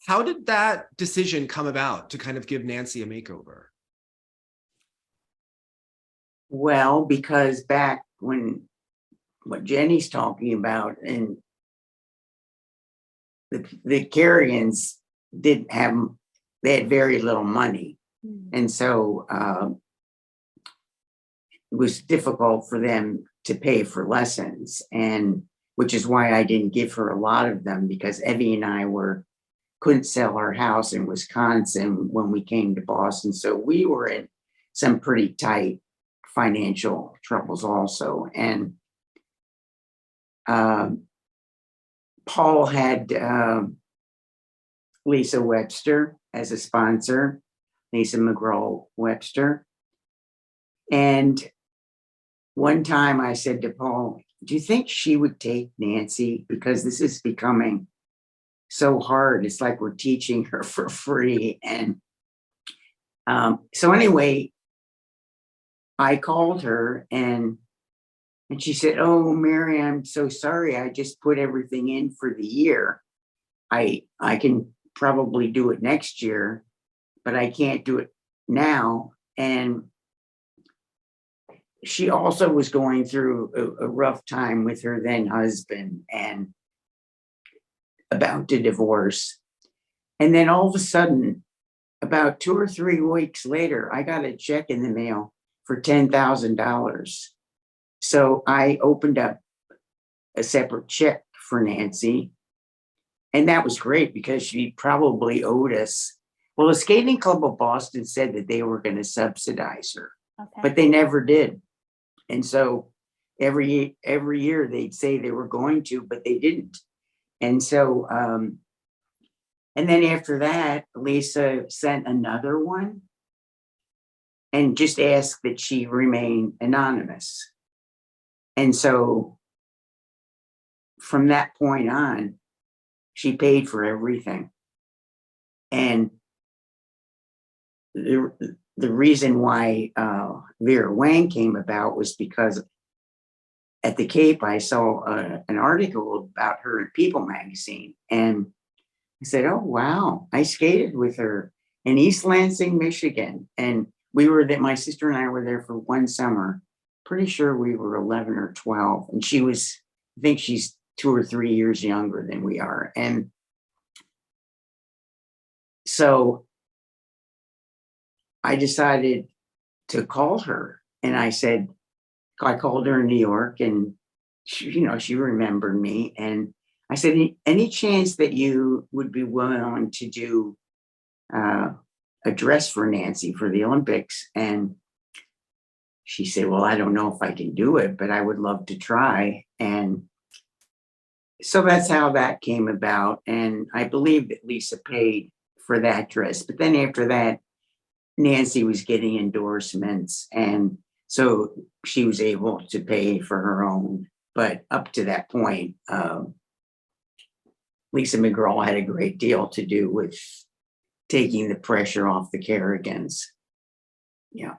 How did that decision come about to kind of give Nancy a makeover? Well, because back when what Jenny's talking about, and the Kerrigans didn't have, they had very little money. And so it was difficult for them to pay for lessons, and which is why I didn't give her a lot of them, because Evy and I couldn't sell our house in Wisconsin when we came to Boston. So we were in some pretty tight financial troubles also. And Paul had Lisa Webster as a sponsor, Lisa McGraw Webster. And one time I said to Paul, do you think she would take Nancy? Because this is becoming so hard. It's like we're teaching her for free. And so anyway, I called her and she said, oh, Mary, I'm so sorry. I just put everything in for the year. I can probably do it next year, but I can't do it now. And she also was going through a rough time with her then husband and about to divorce. And then all of a sudden, about 2 or 3 weeks later, I got a check in the mail for $10,000. So I opened up a separate check for Nancy. And that was great because she probably owed us. Well, the Skating Club of Boston said that they were going to subsidize her, but they never did. And so every year they'd say they were going to, but they didn't. And so, and then after that, Lisa sent another one and just asked that she remain anonymous. And so from that point on, she paid for everything. And the reason why Vera Wang came about was because at the Cape, I saw an article about her in People magazine. And I said, oh, wow, I skated with her in East Lansing, Michigan. And my sister and I were there for one summer. Pretty sure we were 11 or 12. And I think she's 2 or 3 years younger than we are. And so I decided to call her, and I called her in New York, and she remembered me. And I said, any chance that you would be willing to do a dress for Nancy for the Olympics? And she said, well, I don't know if I can do it, but I would love to try. And so that's how that came about. And I believe that Lisa paid for that dress. But then after that, Nancy was getting endorsements. And so she was able to pay for her own. But up to that point, Lisa McGraw had a great deal to do with taking the pressure off the Kerrigans. Yeah.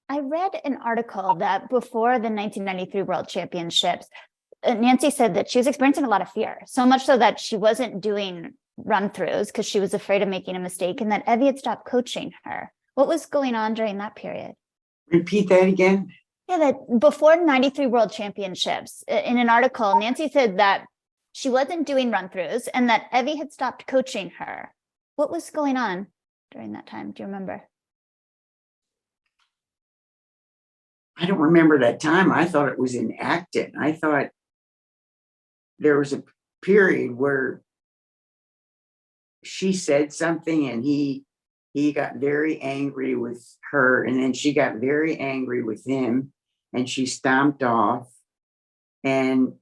I read an article that before the 1993 World Championships, Nancy said that she was experiencing a lot of fear, so much so that she wasn't doing run-throughs because she was afraid of making a mistake, and that Evy had stopped coaching her. What was going on during that period? Repeat that again. Yeah, that before 93 World Championships, in an article, Nancy said that she wasn't doing run-throughs and that Evy had stopped coaching her. What was going on during that time? Do you remember? I don't remember that time. I thought it was in Acton. I thought there was a period where she said something and he got very angry with her, and then she got very angry with him, and she stomped off, and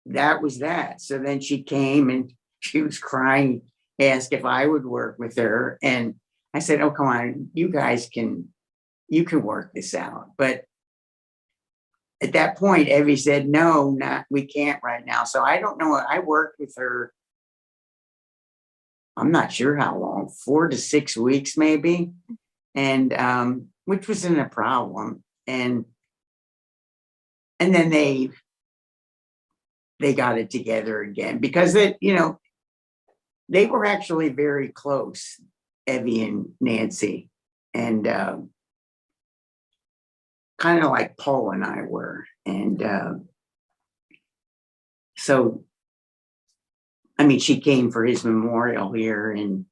that was that. So then she came and she was crying, asked if I would work with her, and I said, oh, come on, you guys can work this out. But at that point, Evy said, no, we can't right now. So I don't know. I worked with her, I'm not sure how long, 4 to 6 weeks, maybe. and which wasn't a problem. And then they got it together again because they were actually very close, Evy and Nancy, and kind of like Paul and I were. And so, I mean, she came for his memorial here and,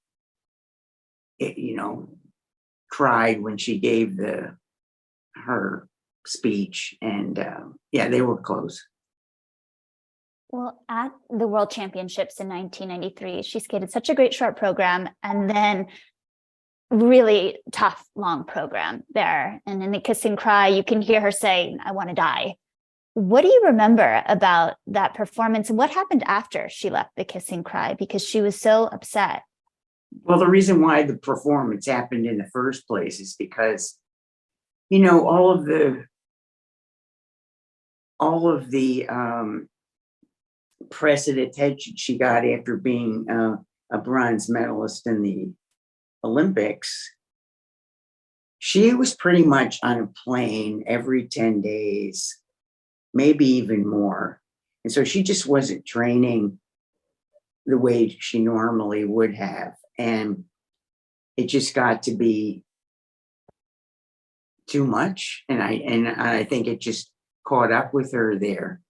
cried when she gave her speech. And yeah, they were close. Well, at the World Championships in 1993, she skated such a great short program and then really tough long program there. And in the Kiss and Cry, you can hear her say, "I want to die." What do you remember about that performance? And what happened after she left the Kiss and Cry? Because she was so upset. Well, the reason why the performance happened in the first place is because, all of the press and attention she got after being a bronze medalist in the Olympics, she was pretty much on a plane every 10 days, maybe even more. And so she just wasn't training the way she normally would have. And it just got to be too much. And I think it just caught up with her there.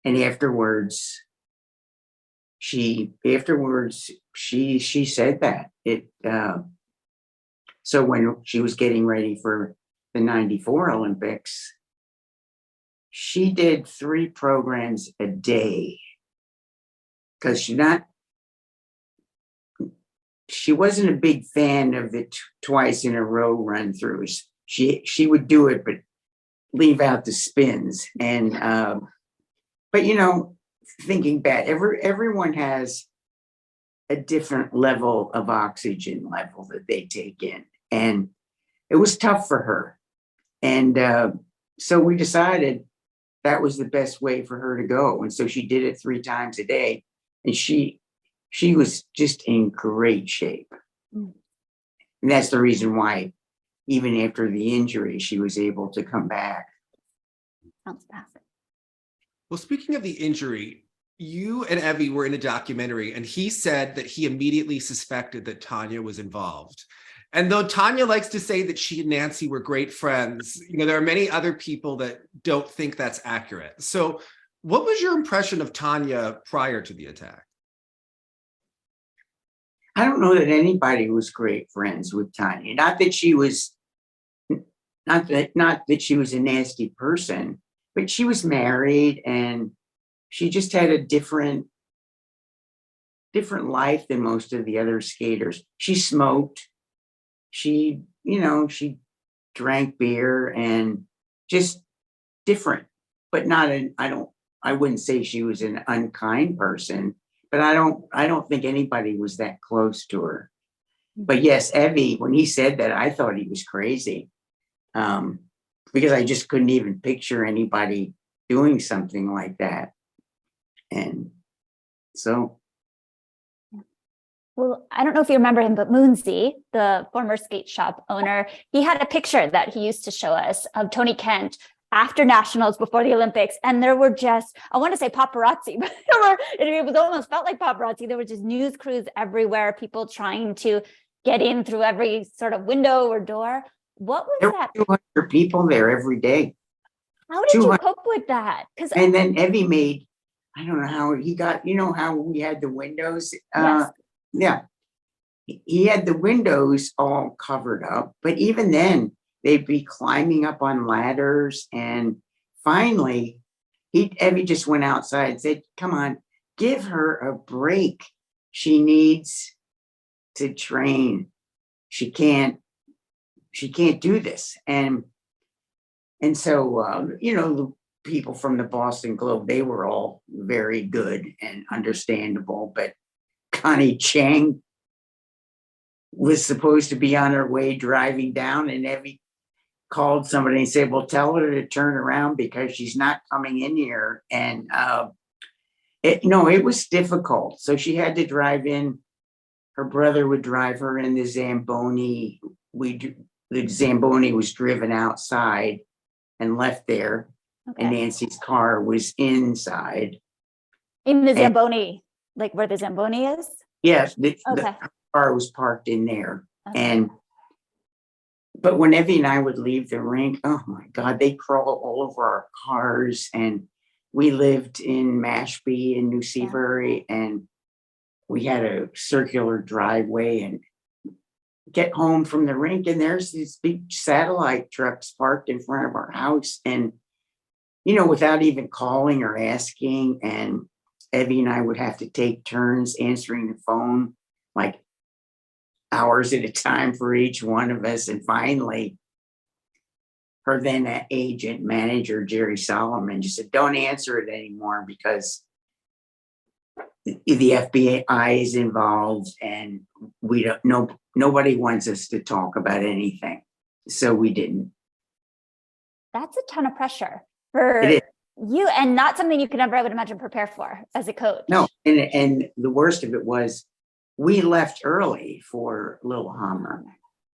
And afterwards, she said that so when she was getting ready for the 94 Olympics, she did 3 programs a day because she wasn't a big fan of the twice in a row run throughs. She would do it, but leave out the spins. And but thinking back, everyone has a different level of oxygen level that they take in, and it was tough for her. And so we decided that was the best way for her to go, and so she did it 3 times a day, and she was just in great shape. And that's the reason why, even after the injury, she was able to come back. Sounds fascinating. Well, speaking of the injury, you and Evy were in a documentary, and he said that he immediately suspected that Tanya was involved. And though Tanya likes to say that she and Nancy were great friends, there are many other people that don't think that's accurate. So what was your impression of Tanya prior to the attack? I don't know that anybody was great friends with Tanya. Not that she was a nasty person, but she was married and she just had a different life than most of the other skaters. She smoked. She drank beer and just different, but I wouldn't say she was an unkind person, but I don't think anybody was that close to her. But yes, Evy, when he said that, I thought he was crazy. Because I just couldn't even picture anybody doing something like that. And so. Well, I don't know if you remember him, but Moonsey, the former skate shop owner, he had a picture that he used to show us of Tony Kent after nationals before the Olympics. And there were just, I want to say paparazzi, but it was almost felt like paparazzi. There were just news crews everywhere, people trying to get in through every sort of window or door. What was that? 200 people there every day. How did you cope with that? And then Evy made, I don't know how he got, how we had the windows. Yes. Yeah. He had the windows all covered up, but even then they'd be climbing up on ladders. And finally, Evy just went outside and said, "Come on, give her a break. She needs to train. She can't do this." And so, the people from the Boston Globe, they were all very good and understandable, but Connie Chang was supposed to be on her way driving down, and Evy called somebody and said, "Well, tell her to turn around because she's not coming in here." And it was difficult. So she had to drive in. Her brother would drive her in the Zamboni. We'd the Zamboni was driven outside and left there, and Okay. Nancy's car was inside. In the And- Zamboni, like where the Zamboni is? Yes, the Okay. car was parked in there. Okay. But when Evie and I would leave the rink, oh my God, they crawl all over our cars. And we lived in Mashpee in New Seabury, and we had a circular driveway, and get home from the rink, and there's these big satellite trucks parked in front of our house. And, without even calling or asking, and Evie and I would have to take turns answering the phone, like hours at a time for each one of us. And finally, her then agent manager, Jerry Solomon, just said, don't answer it anymore because the FBI is involved and we don't know, nobody wants us to talk about anything. So we didn't. That's a ton of pressure for It is. you, and not something you could ever, I would imagine, prepare for as a coach. No, and the worst of it was we left early for Lillehammer,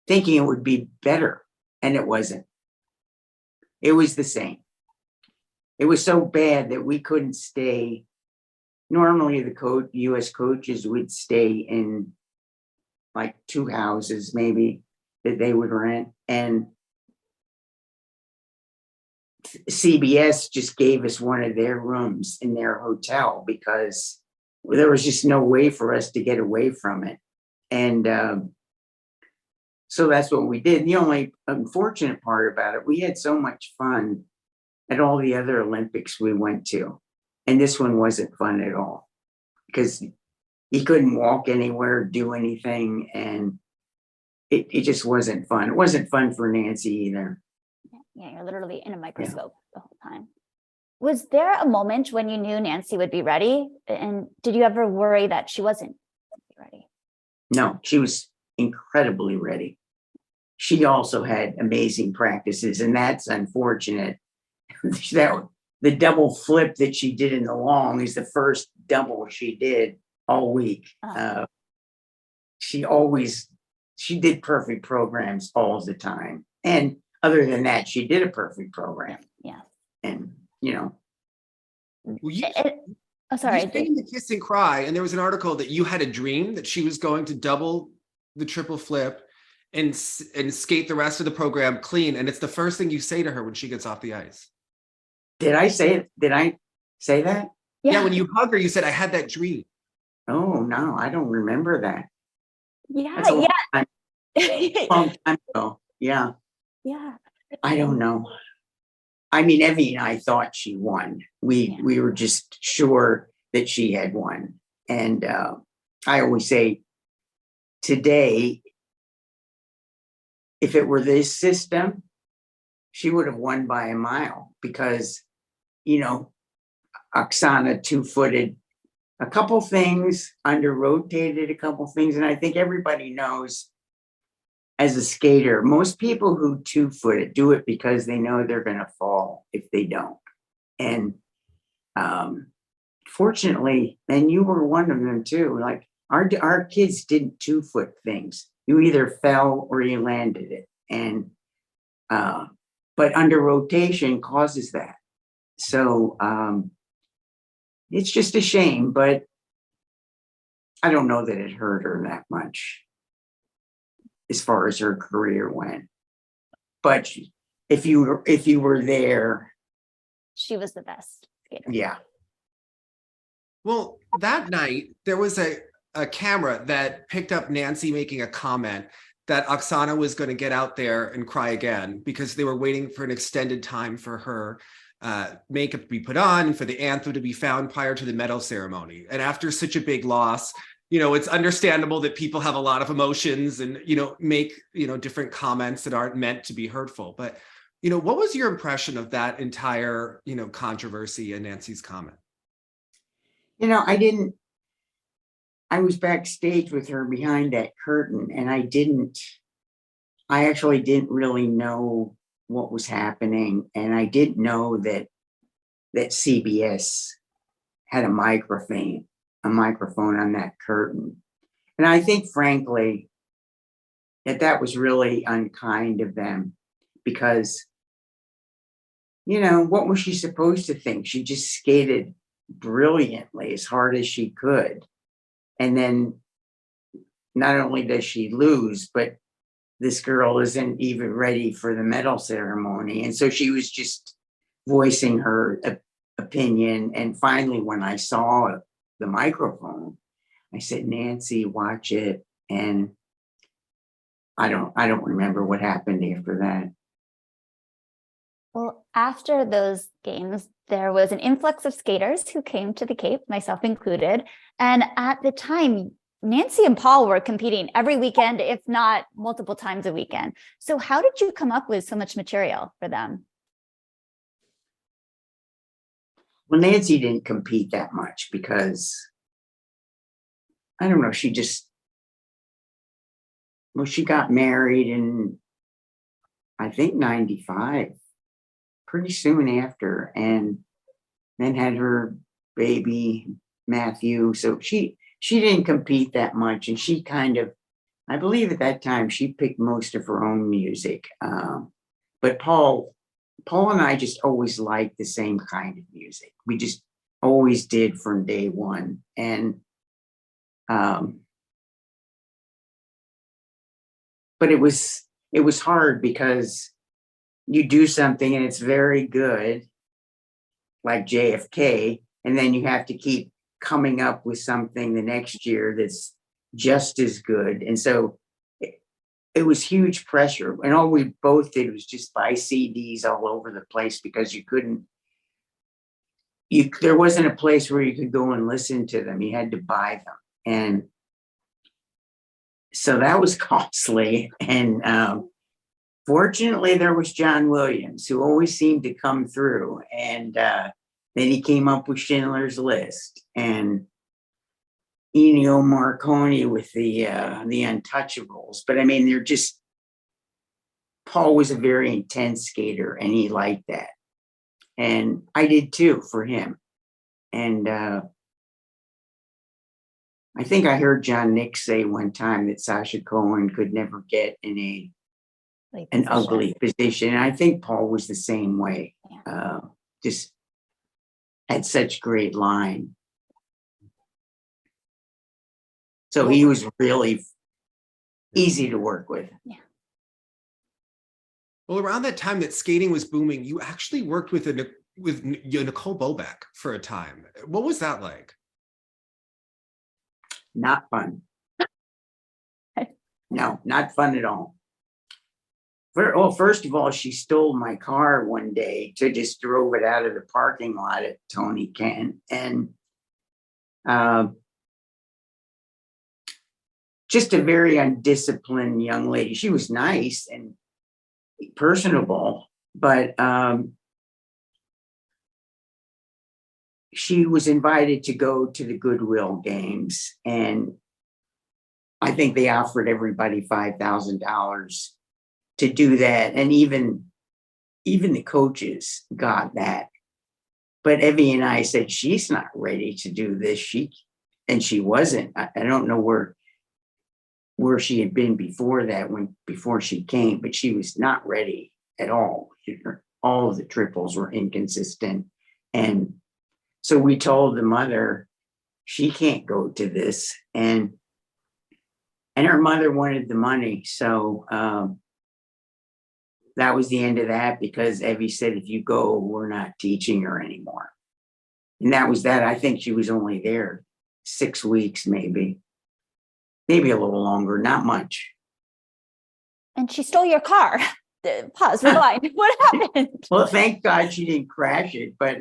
thinking it would be better, and it wasn't. It was the same. It was so bad that we couldn't stay. Normally, the U.S. coaches would stay in like 2 houses, maybe, that they would rent, and CBS just gave us one of their rooms in their hotel because there was just no way for us to get away from it. And so that's what we did. The only unfortunate part about it, we had so much fun at all the other Olympics we went to. And this one wasn't fun at all because he couldn't walk anywhere, do anything. And it just wasn't fun. It wasn't fun for Nancy either. Yeah, you're literally in a microscope the whole time. Was there a moment when you knew Nancy would be ready? And did you ever worry that she wasn't ready? No, she was incredibly ready. She also had amazing practices, and that's unfortunate. The double flip that she did in the long is the first double she did all week. She did perfect programs all the time. And other than that, she did a perfect program. Yeah. And, Well, you, sorry. you stayed in the kiss and cry, and there was an article that you had a dream that she was going to double the triple flip and skate the rest of the program clean. And it's the first thing you say to her when she gets off the ice. Did I say it? Did I say that? Yeah, when you hug her, you said, I had that dream. Oh, no, I don't remember that. Yeah, That's a long time, yeah. long time ago. Yeah. Yeah. I don't know. I mean, Evie and I thought she won. We were just sure that she had won. And I always say today, if it were this system, she would have won by a mile because, Oksana two-footed a couple things, under-rotated a couple things. And I think everybody knows as a skater, most people who two-foot it do it because they know they're going to fall if they don't. And fortunately, and you were one of them too, like our kids didn't two-foot things. You either fell or you landed it. And but under rotation causes that. So it's just a shame, but I don't know that it hurt her that much as far as her career went. But if you were there, She was the best skater. yeah. Well, that night, there was a camera that picked up Nancy making a comment that Oksana was going to get out there and cry again because they were waiting for an extended time for her makeup to be put on and for the anthem to be found prior to the medal ceremony. And after such a big loss, it's understandable that people have a lot of emotions and, make, different comments that aren't meant to be hurtful. But, what was your impression of that entire, controversy and Nancy's comment? I was backstage with her behind that curtain, and I actually didn't really know what was happening. And I didn't know that CBS had a microphone on that curtain. And I think, frankly, that was really unkind of them because, you know, what was she supposed to think? She just skated brilliantly as hard as she could. And then not only does she lose, but this girl isn't even ready for the medal ceremony. And so she was just voicing her opinion. And finally, when I saw the microphone, I said, Nancy, watch it. And I don't remember what happened after that. Well, after those games, there was an influx of skaters who came to the Cape, myself included. And at the time, Nancy and Paul were competing every weekend, if not multiple times a weekend. So how did you come up with so much material for them? Well, Nancy didn't compete that much because, I don't know, she got married in, I think, 95, pretty soon after, and then had her baby, Matthew. So she didn't compete that much. And she kind of, I believe at that time, she picked most of her own music. But Paul and I just always liked the same kind of music. We just always did from day one. And, but it was hard because you do something and it's very good, like JFK, and then you have to keep coming up with something the next year that's just as good. And so it was huge pressure. And all we both did was just buy CDs all over the place because there wasn't a place where you could go and listen to them. You had to buy them. And so that was costly. And fortunately, there was John Williams, who always seemed to come through. And then he came up with Schindler's List and Ennio Morricone with the Untouchables. But I mean, Paul was a very intense skater and he liked that. And I did too for him. And I think I heard John Nick say one time that Sacha Cohen could never get in an ugly position. And I think Paul was the same way. Yeah. Just had such great line. So he was really easy to work with. Yeah. Well, around that time that skating was booming, you actually worked with Nicole Bobek for a time. What was that like? Not fun. No, not fun at all. Well, first of all, she stole my car one day, just drove it out of the parking lot at Tony Kent. And just a very undisciplined young lady. She was nice and personable, but she was invited to go to the Goodwill games. And I think they offered everybody $5,000 to do that. And even the coaches got that. But Evy and I said, she's not ready to do this. She wasn't. I don't know where she had been before that, before she came, but she was not ready at all. All of the triples were inconsistent. And so we told the mother, she can't go to this. And her mother wanted the money. So that was the end of that, because Evy said, if you go, we're not teaching her anymore. And that was that. I think she was only there 6 weeks, maybe a little longer, not much. And she stole your car. Pause, rewind. What happened? Well, thank God she didn't crash it, but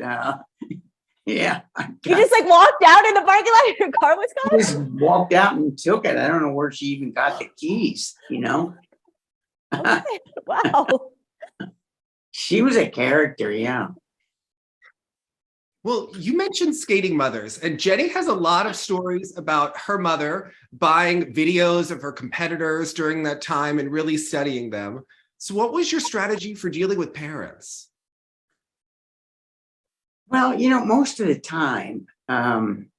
yeah. You just like walked out in the parking lot and your car was She gone? just walked out and took it. I don't know where she even got the keys, Okay. Wow. She was a character, yeah. Well, you mentioned skating mothers, and Jenny has a lot of stories about her mother buying videos of her competitors during that time and really studying them. So what was your strategy for dealing with parents? Well, most of the time, I'm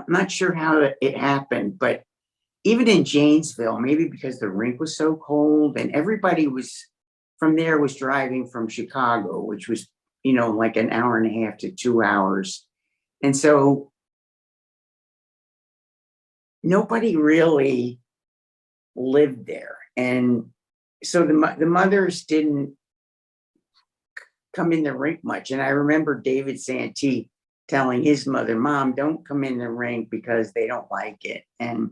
not sure how it happened, but even in Janesville, maybe because the rink was so cold and everybody was from there was driving from Chicago, which was, like an hour and a half to 2 hours. And so nobody really lived there. And so the mothers didn't come in the rink much. And I remember David Santee telling his mother, Mom, don't come in the rink because they don't like it. And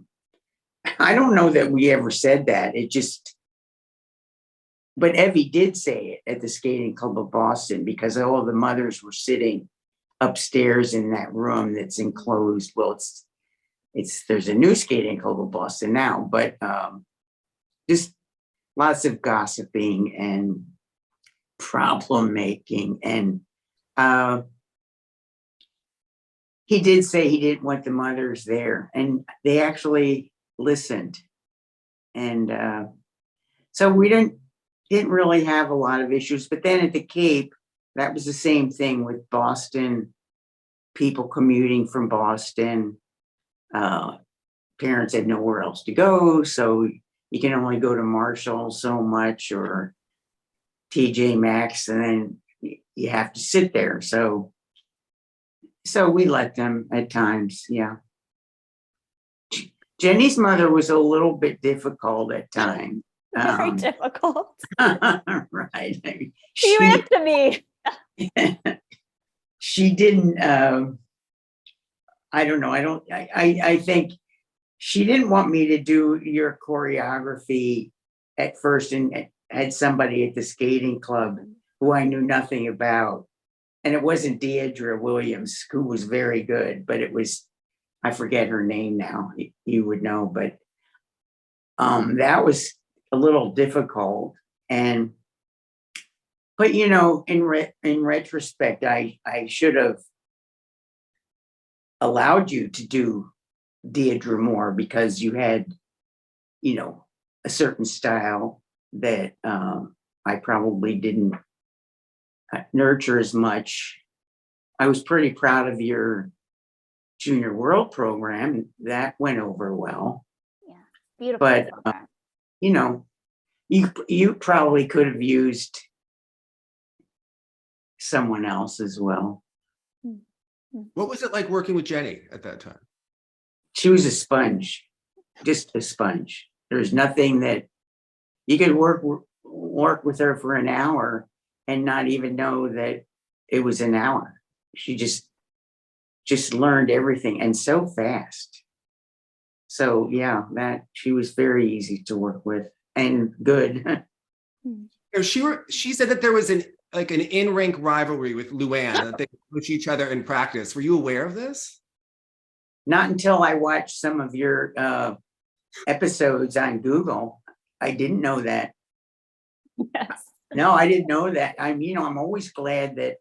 I don't know that we ever said that. But Evy did say it at the Skating Club of Boston because all of the mothers were sitting upstairs in that room that's enclosed. Well, there's a new Skating Club of Boston now, but just lots of gossiping and problem making. And he did say he didn't want the mothers there, and they actually listened. And so we didn't really have a lot of issues. But then at the Cape, that was the same thing with Boston, people commuting from Boston. Parents had nowhere else to go, so you can only go to Marshall so much or TJ Maxx, and then you have to sit there. So we let them at times, yeah. Jenny's mother was a little bit difficult at times. Very difficult. Right. You have to be. She didn't, I don't know. I think she didn't want me to do your choreography at first, and had somebody at the skating club who I knew nothing about. And it wasn't Deidre Williams, who was very good, but it was, I forget her name now. You would know, but that was a little difficult. But in retrospect, I should have allowed you to do Deidre more because you had, a certain style that I probably didn't nurture as much. I was pretty proud of your Junior World program. That went over well. Yeah, beautiful. But you probably could have used someone else as well. What was it like working with Jenny at that time? She was a sponge, just a sponge. There's nothing that you could work with her for an hour and not even know that it was an hour. She just learned everything, and so fast. So yeah, she was very easy to work with and good. She said that there was an in-rink rivalry with Luann, that they push each other in practice. Were you aware of this? Not until I watched some of your episodes on Google. I didn't know that. Yes. No, I didn't know that. I'm always glad that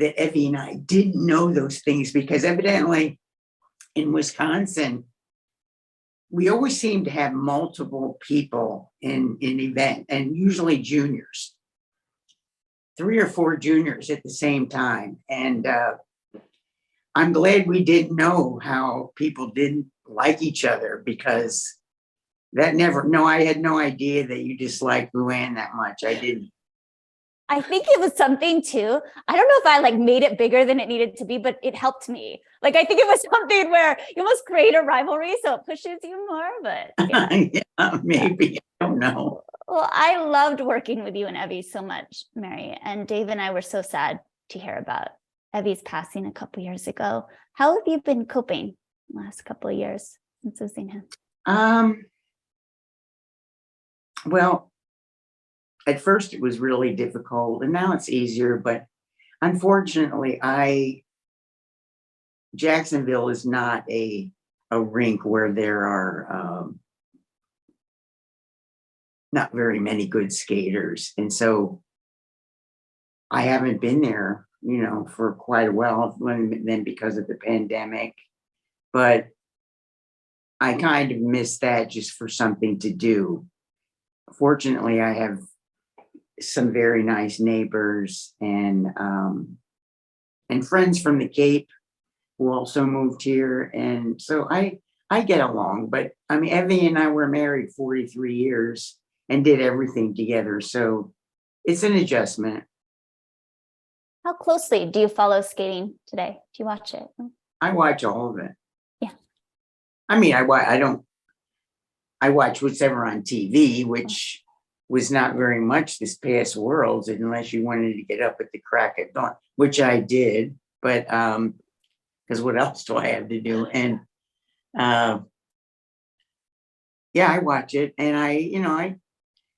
Evy and I didn't know those things, because evidently in Wisconsin, we always seem to have multiple people in an event, and usually juniors, 3 or 4 juniors at the same time. And I'm glad we didn't know how people didn't like each other, because I had no idea that you disliked Luann that much. I didn't. I think it was something too. I don't know if I made it bigger than it needed to be, but it helped me. I think it was something where you almost create a rivalry, so it pushes you more. But yeah, maybe. I don't know. Well, I loved working with you and Evy so much, Mary. And Dave and I were so sad to hear about Evy's passing a couple years ago. How have you been coping the last couple of years since losing him? Well, at first it was really difficult, and now it's easier. But unfortunately, Jacksonville is not a rink where there are not very many good skaters, and so I haven't been there, for quite a while. Then because of the pandemic, but I kind of miss that just for something to do. Fortunately, I have some very nice neighbors and friends from the Cape who also moved here, and so I I get along, but I mean, Evy and I were married 43 years and did everything together. So it's an adjustment. How closely do you follow skating today? Do you watch it? I watch all of it. Yeah. I mean, I watch what's ever on TV, which was not very much this past Worlds, unless you wanted to get up at the crack of dawn, which I did. But because what else do I have to do? And yeah, I watch it, and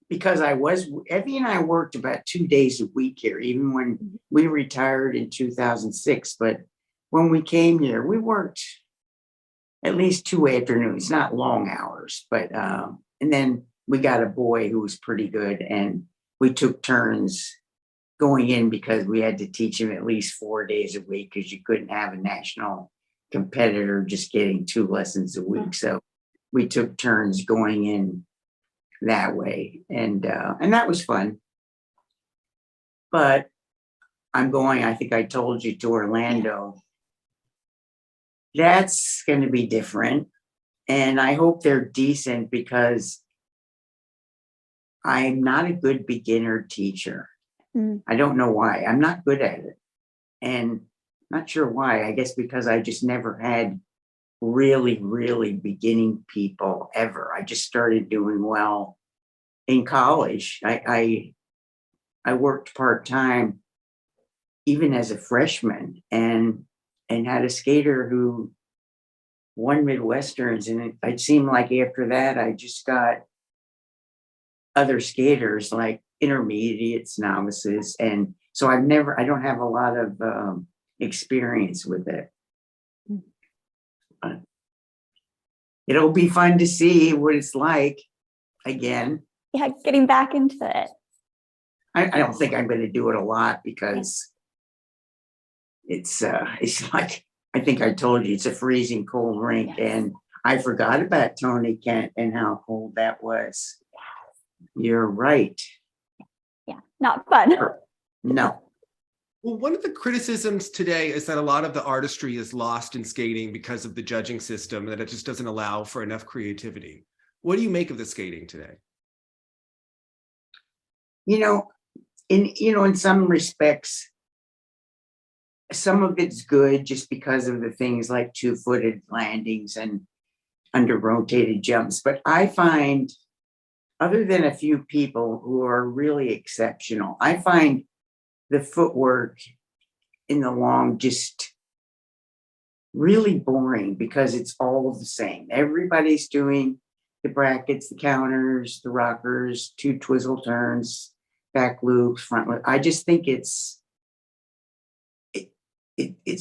because Evy and I worked about 2 days a week here, even when we retired in 2006. But when we came here, we worked at least 2 afternoons, not long hours, but and then we got a boy who was pretty good, and we took turns going in because we had to teach him at least 4 days a week, because you couldn't have a national competitor just getting 2 lessons a week. So we took turns going in that way, and that was fun. But I'm going, I think I told you, to Orlando. That's going to be different, and I hope they're decent, because I'm not a good beginner teacher. I don't know why. I'm not good at it, and not sure why. I guess because I just never had really, really beginning people ever. I just started doing well in college. I worked part-time even as a freshman, and had a skater who won Midwesterns, and it seemed like after that I just got other skaters, like intermediates, novices, and so I don't have a lot of experience with it. But it'll be fun to see what it's like again. Yeah, getting back into it. I don't think I'm going to do it a lot, because it's like, I think I told you, it's a freezing cold rink, and I forgot about Tony Kent and how cold that was. You're right. Yeah, not fun. No. Well, one of the criticisms today is that a lot of the artistry is lost in skating because of the judging system, that it just doesn't allow for enough creativity. What do you make of the skating today? In some respects, some of it's good just because of the things like 2-footed landings and under rotated jumps. But I find, other than a few people who are really exceptional, I find the footwork in the long just really boring, because it's all the same. Everybody's doing the brackets, the counters, the rockers, 2 twizzle turns, back loops, front loop. I just think it's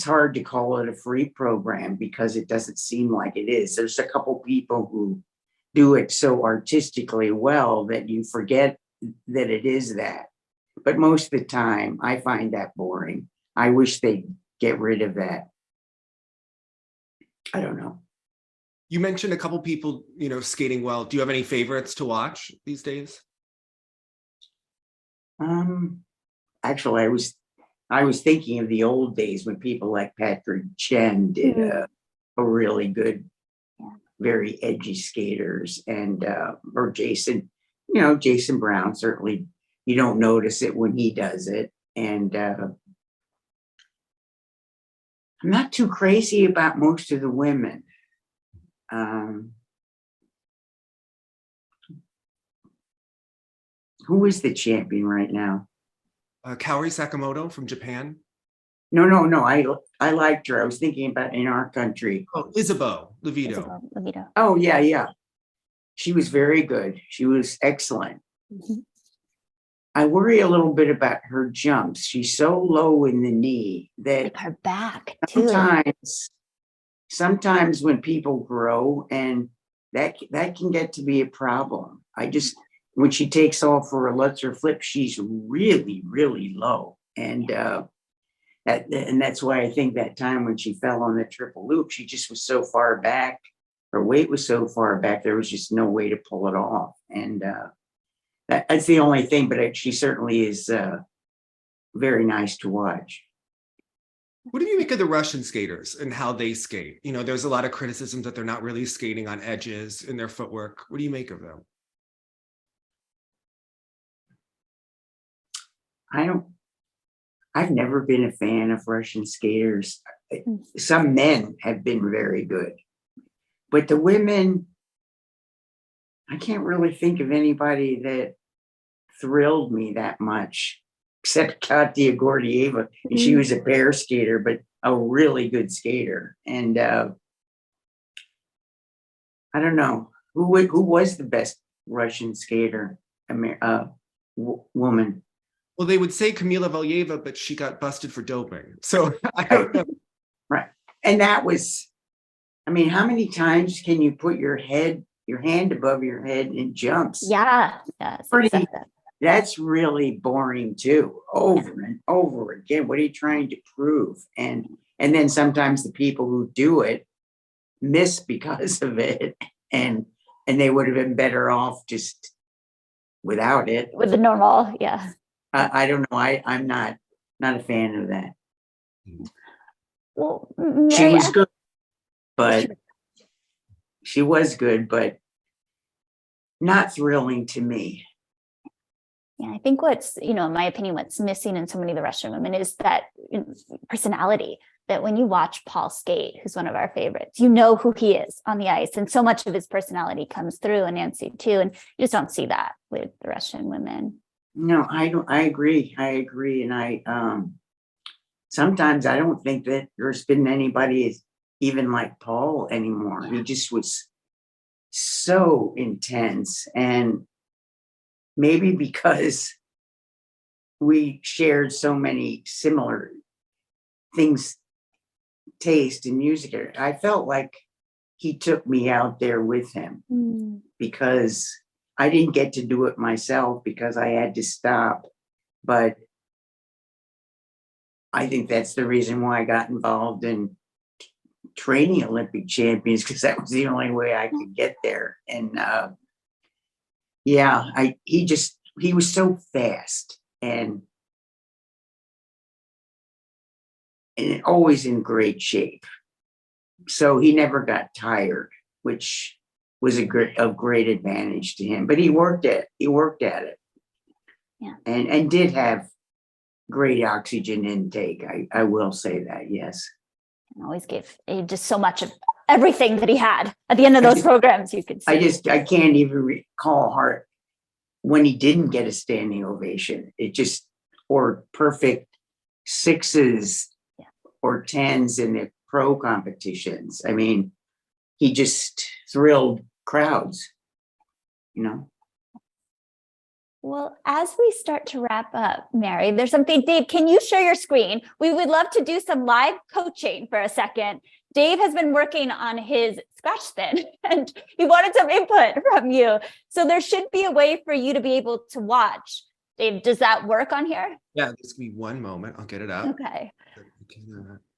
hard to call it a free program, because it doesn't seem like it is. There's a couple people who do it so artistically well that you forget that it is that. But most of the time, I find that boring. I wish they'd get rid of that. I don't know. You mentioned a couple people, skating well. Do you have any favorites to watch these days? Actually, I was thinking of the old days when people like Patrick Chen did a really good, very edgy skaters, and or Jason, Jason Brown. Certainly, you don't notice it when he does it, and I'm not too crazy about most of the women. Who is the champion right now? Kaori Sakamoto from Japan. No. I liked her. I was thinking about in our country. Oh, Isabeau Levito. Oh, yeah. She was very good. She was excellent. Mm-hmm. I worry a little bit about her jumps. She's so low in the knee that Like her back too. Sometimes when people grow, and that can get to be a problem. When she takes off for a Lutzer flip, she's really, really low. And that's why I think that time when she fell on the triple loop, she just was so far back. Her weight was so far back, there was just no way to pull it off. And that's the only thing, but she certainly is very nice to watch. What do you make of the Russian skaters and how they skate? You know, there's a lot of criticism that they're not really skating on edges in their footwork. What do you make of them? I've never been a fan of Russian skaters. Some men have been very good, but the women, I can't really think of anybody that thrilled me that much, except Katya Gordieva. And she was a pair skater, but a really good skater. And I don't know who was the best Russian skater, woman. Well, they would say Kamila Valieva, but she got busted for doping. So I don't know. Right. And that was, I mean, how many times can you put your hand above your head and jumps? Yeah. That's really boring too, over and over again. What are you trying to prove? And then sometimes the people who do it miss because of it, and they would have been better off just without it. With the normal, yeah. I don't know. I'm not a fan of that. Well, She was good, but she was good, but not thrilling to me. Yeah, I think what's, in my opinion, what's missing in so many of the Russian women is that personality, that when you watch Paul skate, who's one of our favorites, you know who he is on the ice. And so much of his personality comes through, and Nancy too. And you just don't see that with the Russian women. No, I don't. I agree. And sometimes I don't think that there's been anybody even like Paul anymore. He just was so intense, and maybe because we shared so many similar things, taste in music, I felt like he took me out there with him because I didn't get to do it myself because I had to stop. But I think that's the reason why I got involved in training Olympic champions, because that was the only way I could get there. And he was so fast and always in great shape. So he never got tired, which was a great advantage to him. But he worked at it. Yeah. And did have great oxygen intake. I will say that, yes. And always gave just so much of everything that he had at the end of those programs. You could see. I can't even recall when he didn't get a standing ovation. Or perfect sixes or tens in the pro competitions. I mean, he just thrilled crowds, Well, as we start to wrap up, Mary, there's something. Dave, can you share your screen? We would love to do some live coaching for a second. Dave has been working on his scratch spin and he wanted some input from you. So there should be a way for you to be able to watch. Dave, does that work on here? Yeah, just give me one moment. I'll get it up. Okay.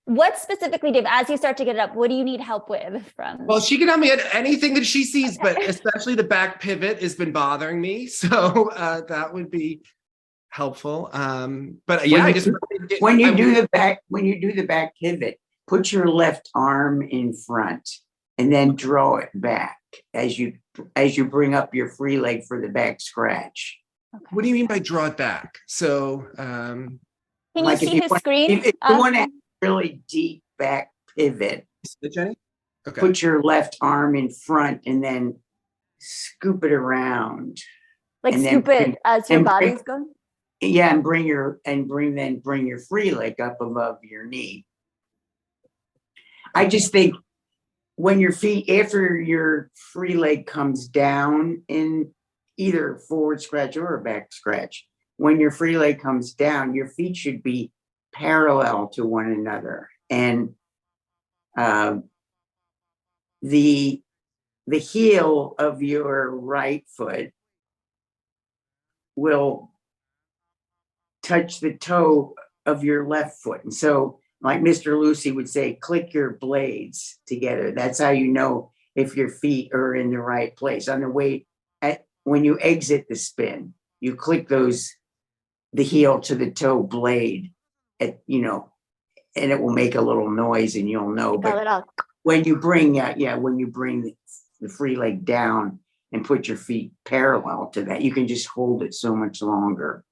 What specifically, Dave, as you start to get it up, what do you need help with from? Well, she can help me at anything that she sees, but especially the back pivot has been bothering me. So that would be helpful. But yeah, when you do the back pivot, put your left arm in front and then draw it back as you bring up your free leg for the back scratch. Okay. What do you mean by draw it back? So can you see his screen? If you want to have a really deep back pivot, Jenny? Okay. Put your left arm in front and then scoop it around. Like scoop it as your body's going? Yeah, and bring your free leg up above your knee. I just think when your feet, after your free leg comes down in either forward scratch or a back scratch, when your free leg comes down, your feet should be parallel to one another. And the heel of your right foot will touch the toe of your left foot. And so, like Mr. Lussi would say, click your blades together. That's how you know if your feet are in the right place. On the way, when you exit the spin, you click the heel to the toe blade and it will make a little noise and you'll know. Like a But little, when you bring, when you bring the free leg down and put your feet parallel to that, you can just hold it so much longer.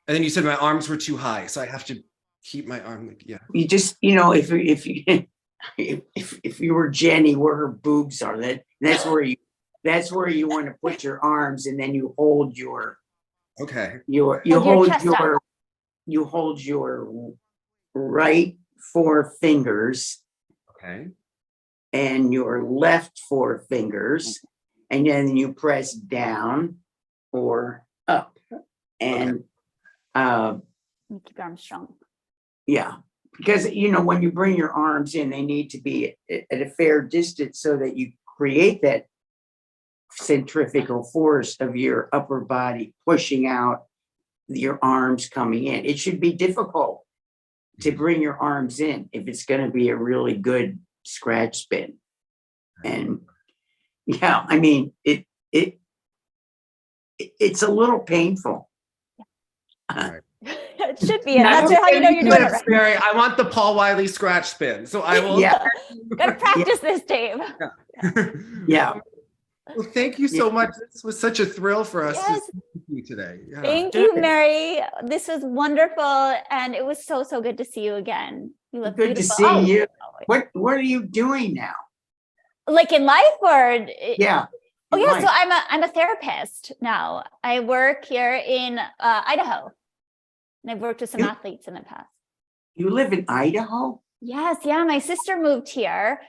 And then you said my arms were too high, so I have to keep my arm. Like, yeah. You just, if you if you were Jenny, where her boobs are, that's where you want to put your arms, and then you hold your Okay. you Hold your chest up. hold your right four fingers Okay. and your left four fingers, and then you press down or up, and keep your arms strong. yeah, because when you bring your arms in, they need to be at a fair distance so that you create that centrifugal force of your upper body pushing out, your arms coming in. It should be difficult to bring your arms in if it's going to be a really good scratch spin. And yeah, I mean, it's a little painful. Right. It should be, and that's how you know you're doing it right. Mary, I want the Paul Wylie scratch spin, so I will. Yeah. Gotta practice this, Dave. Yeah. Well, thank you so much. This was such a thrill for us Yes. to speak with you today. Yeah. Thank you, Mary. This was wonderful, and it was so good to see you again. You look Good beautiful. to see you. What are you doing now? Like in life, or Yeah. Oh yeah, Right. so I'm a therapist now. I work here in Idaho, and I've worked with some athletes in the past. You live in Idaho? Yes, yeah. My sister moved here.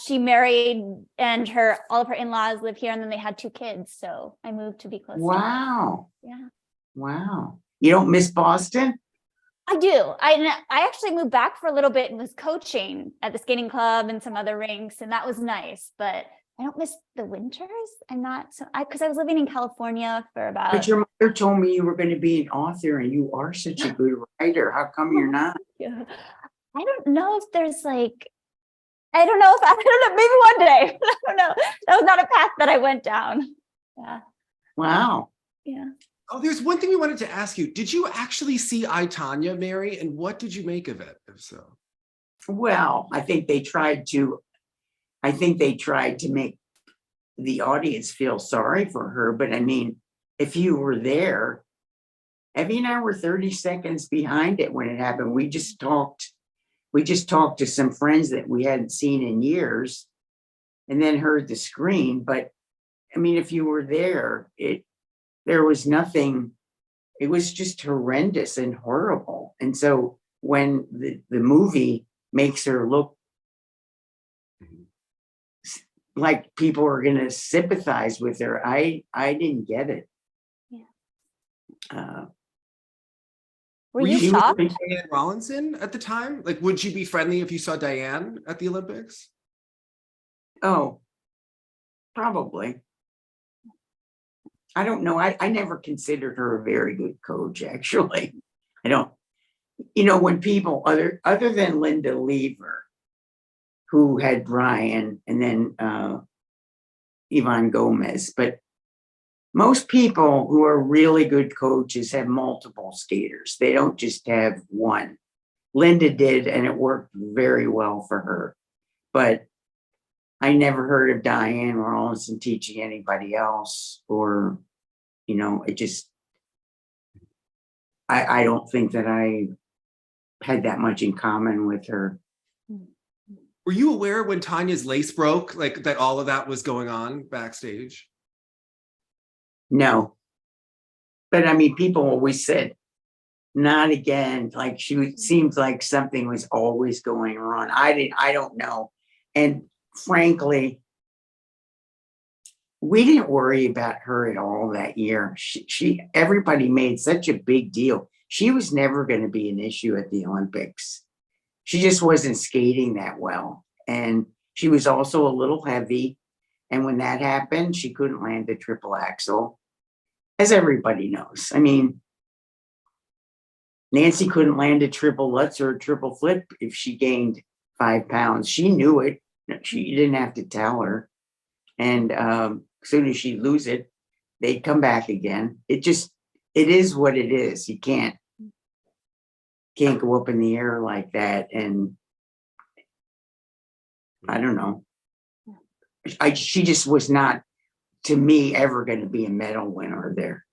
She married, and all of her in-laws live here, and then they had 2 kids. So I moved to be close. Wow. To her. Yeah, Wow. You don't miss Boston? I do. I actually moved back for a little bit and was coaching at the skating club and some other rinks, and that was nice. But I don't miss the winters. I'm not because I was living in California for about. But your mother told me you were going to be an author, and you are such a good writer. How come you're not? Yeah. I don't know if there's I don't know, maybe one day. I don't know. That was not a path that I went down. Yeah. Wow. Yeah. Oh, there's one thing we wanted to ask you. Did you actually see I, Tonya, Mary? And what did you make of it, if so? Well, I think they tried to make the audience feel sorry for her. But I mean, if you were there, Evy and I were 30 seconds behind it when it happened. We just talked to some friends that we hadn't seen in years and then heard the scream. But I mean, if you were there, there was nothing, it was just horrendous and horrible. And so when the movie makes her look like people are going to sympathize with her, I didn't get it. Yeah. Were you shocked? Diane Rawlinson at the time? Like, would you be friendly if you saw Diane at the Olympics? Oh, probably. I don't know. I never considered her a very good coach, actually. I don't, when people other than Linda Lever, who had Brian and then Ivan Gomez, but most people who are really good coaches have multiple skaters. They don't just have one. Linda did, and it worked very well for her. But I never heard of Diane Rawlinson teaching anybody else, or, it just, I don't think that I had that much in common with her. Were you aware when Tanya's lace broke, like that all of that was going on backstage? No. But I mean, people always said, not again. Like seems like something was always going wrong. I don't know. And frankly, we didn't worry about her at all that year. Everybody made such a big deal. She was never going to be an issue at the Olympics. She just wasn't skating that well. And she was also a little heavy. And when that happened, she couldn't land the triple axel, as everybody knows. I mean, Nancy couldn't land a triple Lutz or a triple flip if she gained 5 pounds. She knew it. She didn't have to tell her. And as soon as she'd lose it, they'd come back again. It is what it is. You can't. can't go up in the air like that. And I don't know. She just was not, to me, ever going to be a medal winner there.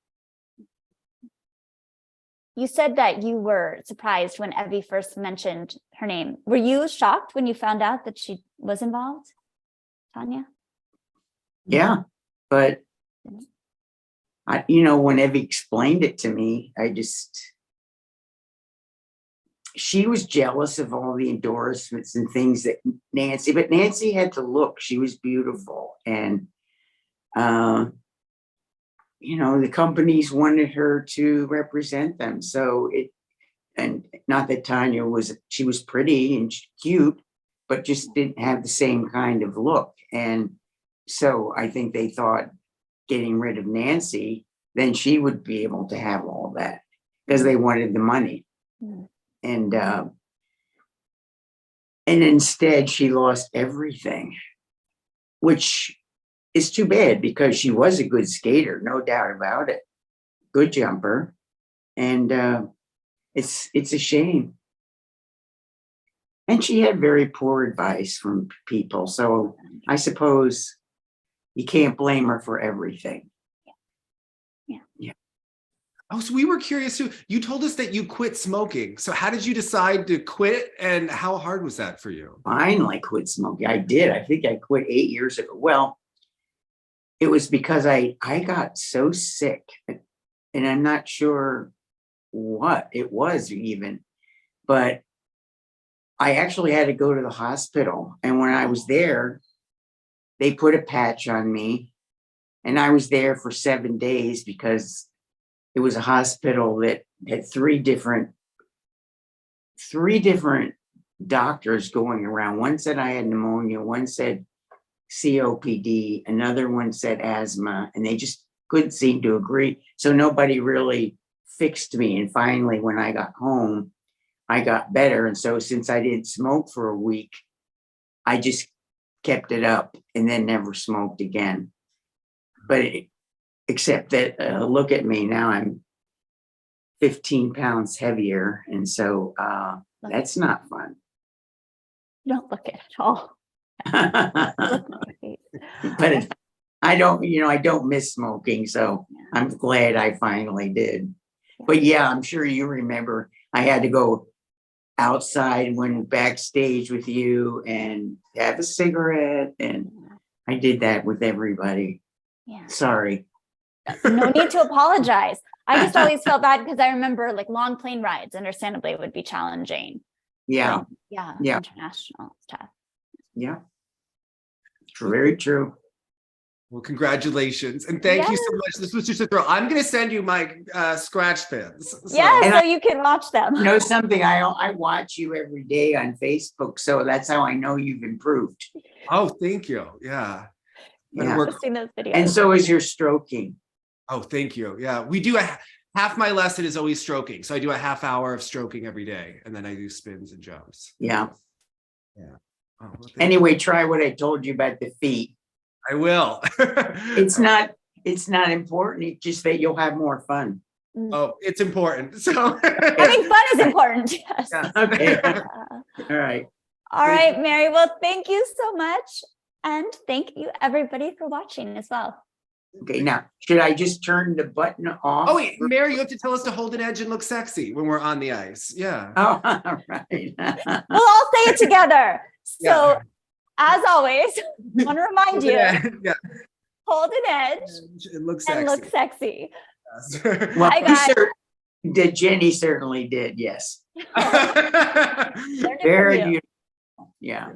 You said that you were surprised when Evy first mentioned her name. Were you shocked when you found out that she was involved, Tanya? Yeah, but when Evy explained it to me, she was jealous of all the endorsements and things that but Nancy had to look. She was beautiful. And, the companies wanted her to represent them. So and not that Tanya she was pretty and cute, but just didn't have the same kind of look. And so I think they thought getting rid of Nancy, then she would be able to have all that because they wanted the money. Mm. And instead she lost everything, which is too bad because she was a good skater, no doubt about it. Good jumper. And it's a shame. And she had very poor advice from people. So I suppose you can't blame her for everything. Yeah. Oh, so we were curious too. You told us that you quit smoking. So how did you decide to quit, and how hard was that for you? Finally quit smoking. I did. I think I quit 8 years ago. Well, it was because I got so sick, and I'm not sure what it was even, but I actually had to go to the hospital. And when I was there, they put a patch on me, and I was there for 7 days because it was a hospital that had three different doctors going around. One said I had pneumonia, one said COPD, another one said asthma, and they just couldn't seem to agree. So nobody really fixed me. And finally, when I got home, I got better. And so since I didn't smoke for a week, I just kept it up and then never smoked again. But except that, look at me now, I'm 15 pounds heavier. And so that's not fun. You don't look it at all. But I don't miss smoking. So I'm glad I finally did. But yeah, I'm sure you remember I had to go outside when backstage with you and have a cigarette. And I did that with everybody. Yeah. Sorry. No need to apologize. I just always felt bad because I remember like long plane rides, understandably, would be challenging. Yeah. But, yeah. International stuff. Yeah. Very true. Well, congratulations. And thank you so much. This was just a thrill. I'm going to send you my scratch pins. So. Yeah, so you can watch them. You know something? I watch you every day on Facebook. So that's how I know you've improved. Oh, thank you. Yeah. I've seen those videos. And so is your stroking. Oh, thank you. Yeah. We do half my lesson is always stroking. So I do a half hour of stroking every day. And then I do spins and jumps. Yeah. Yeah. Oh, well, anyway, try what I told you about the feet. I will. It's not important. It's just that you'll have more fun. Oh, it's important. So having fun is important. Yes. Yeah, okay. All right. All right, Mary. Well, thank you so much. And thank you everybody for watching as well. Okay, now, should I just turn the button off? Oh, wait, Mary, you have to tell us to hold an edge and look sexy when we're on the ice. Yeah. Oh, all right. We'll all say it together. So, as always, I want to remind you, hold an edge and look sexy. Yes. Well, Hi, guys. Jenny certainly did, yes. Learn it from Very you. beautiful. Yeah.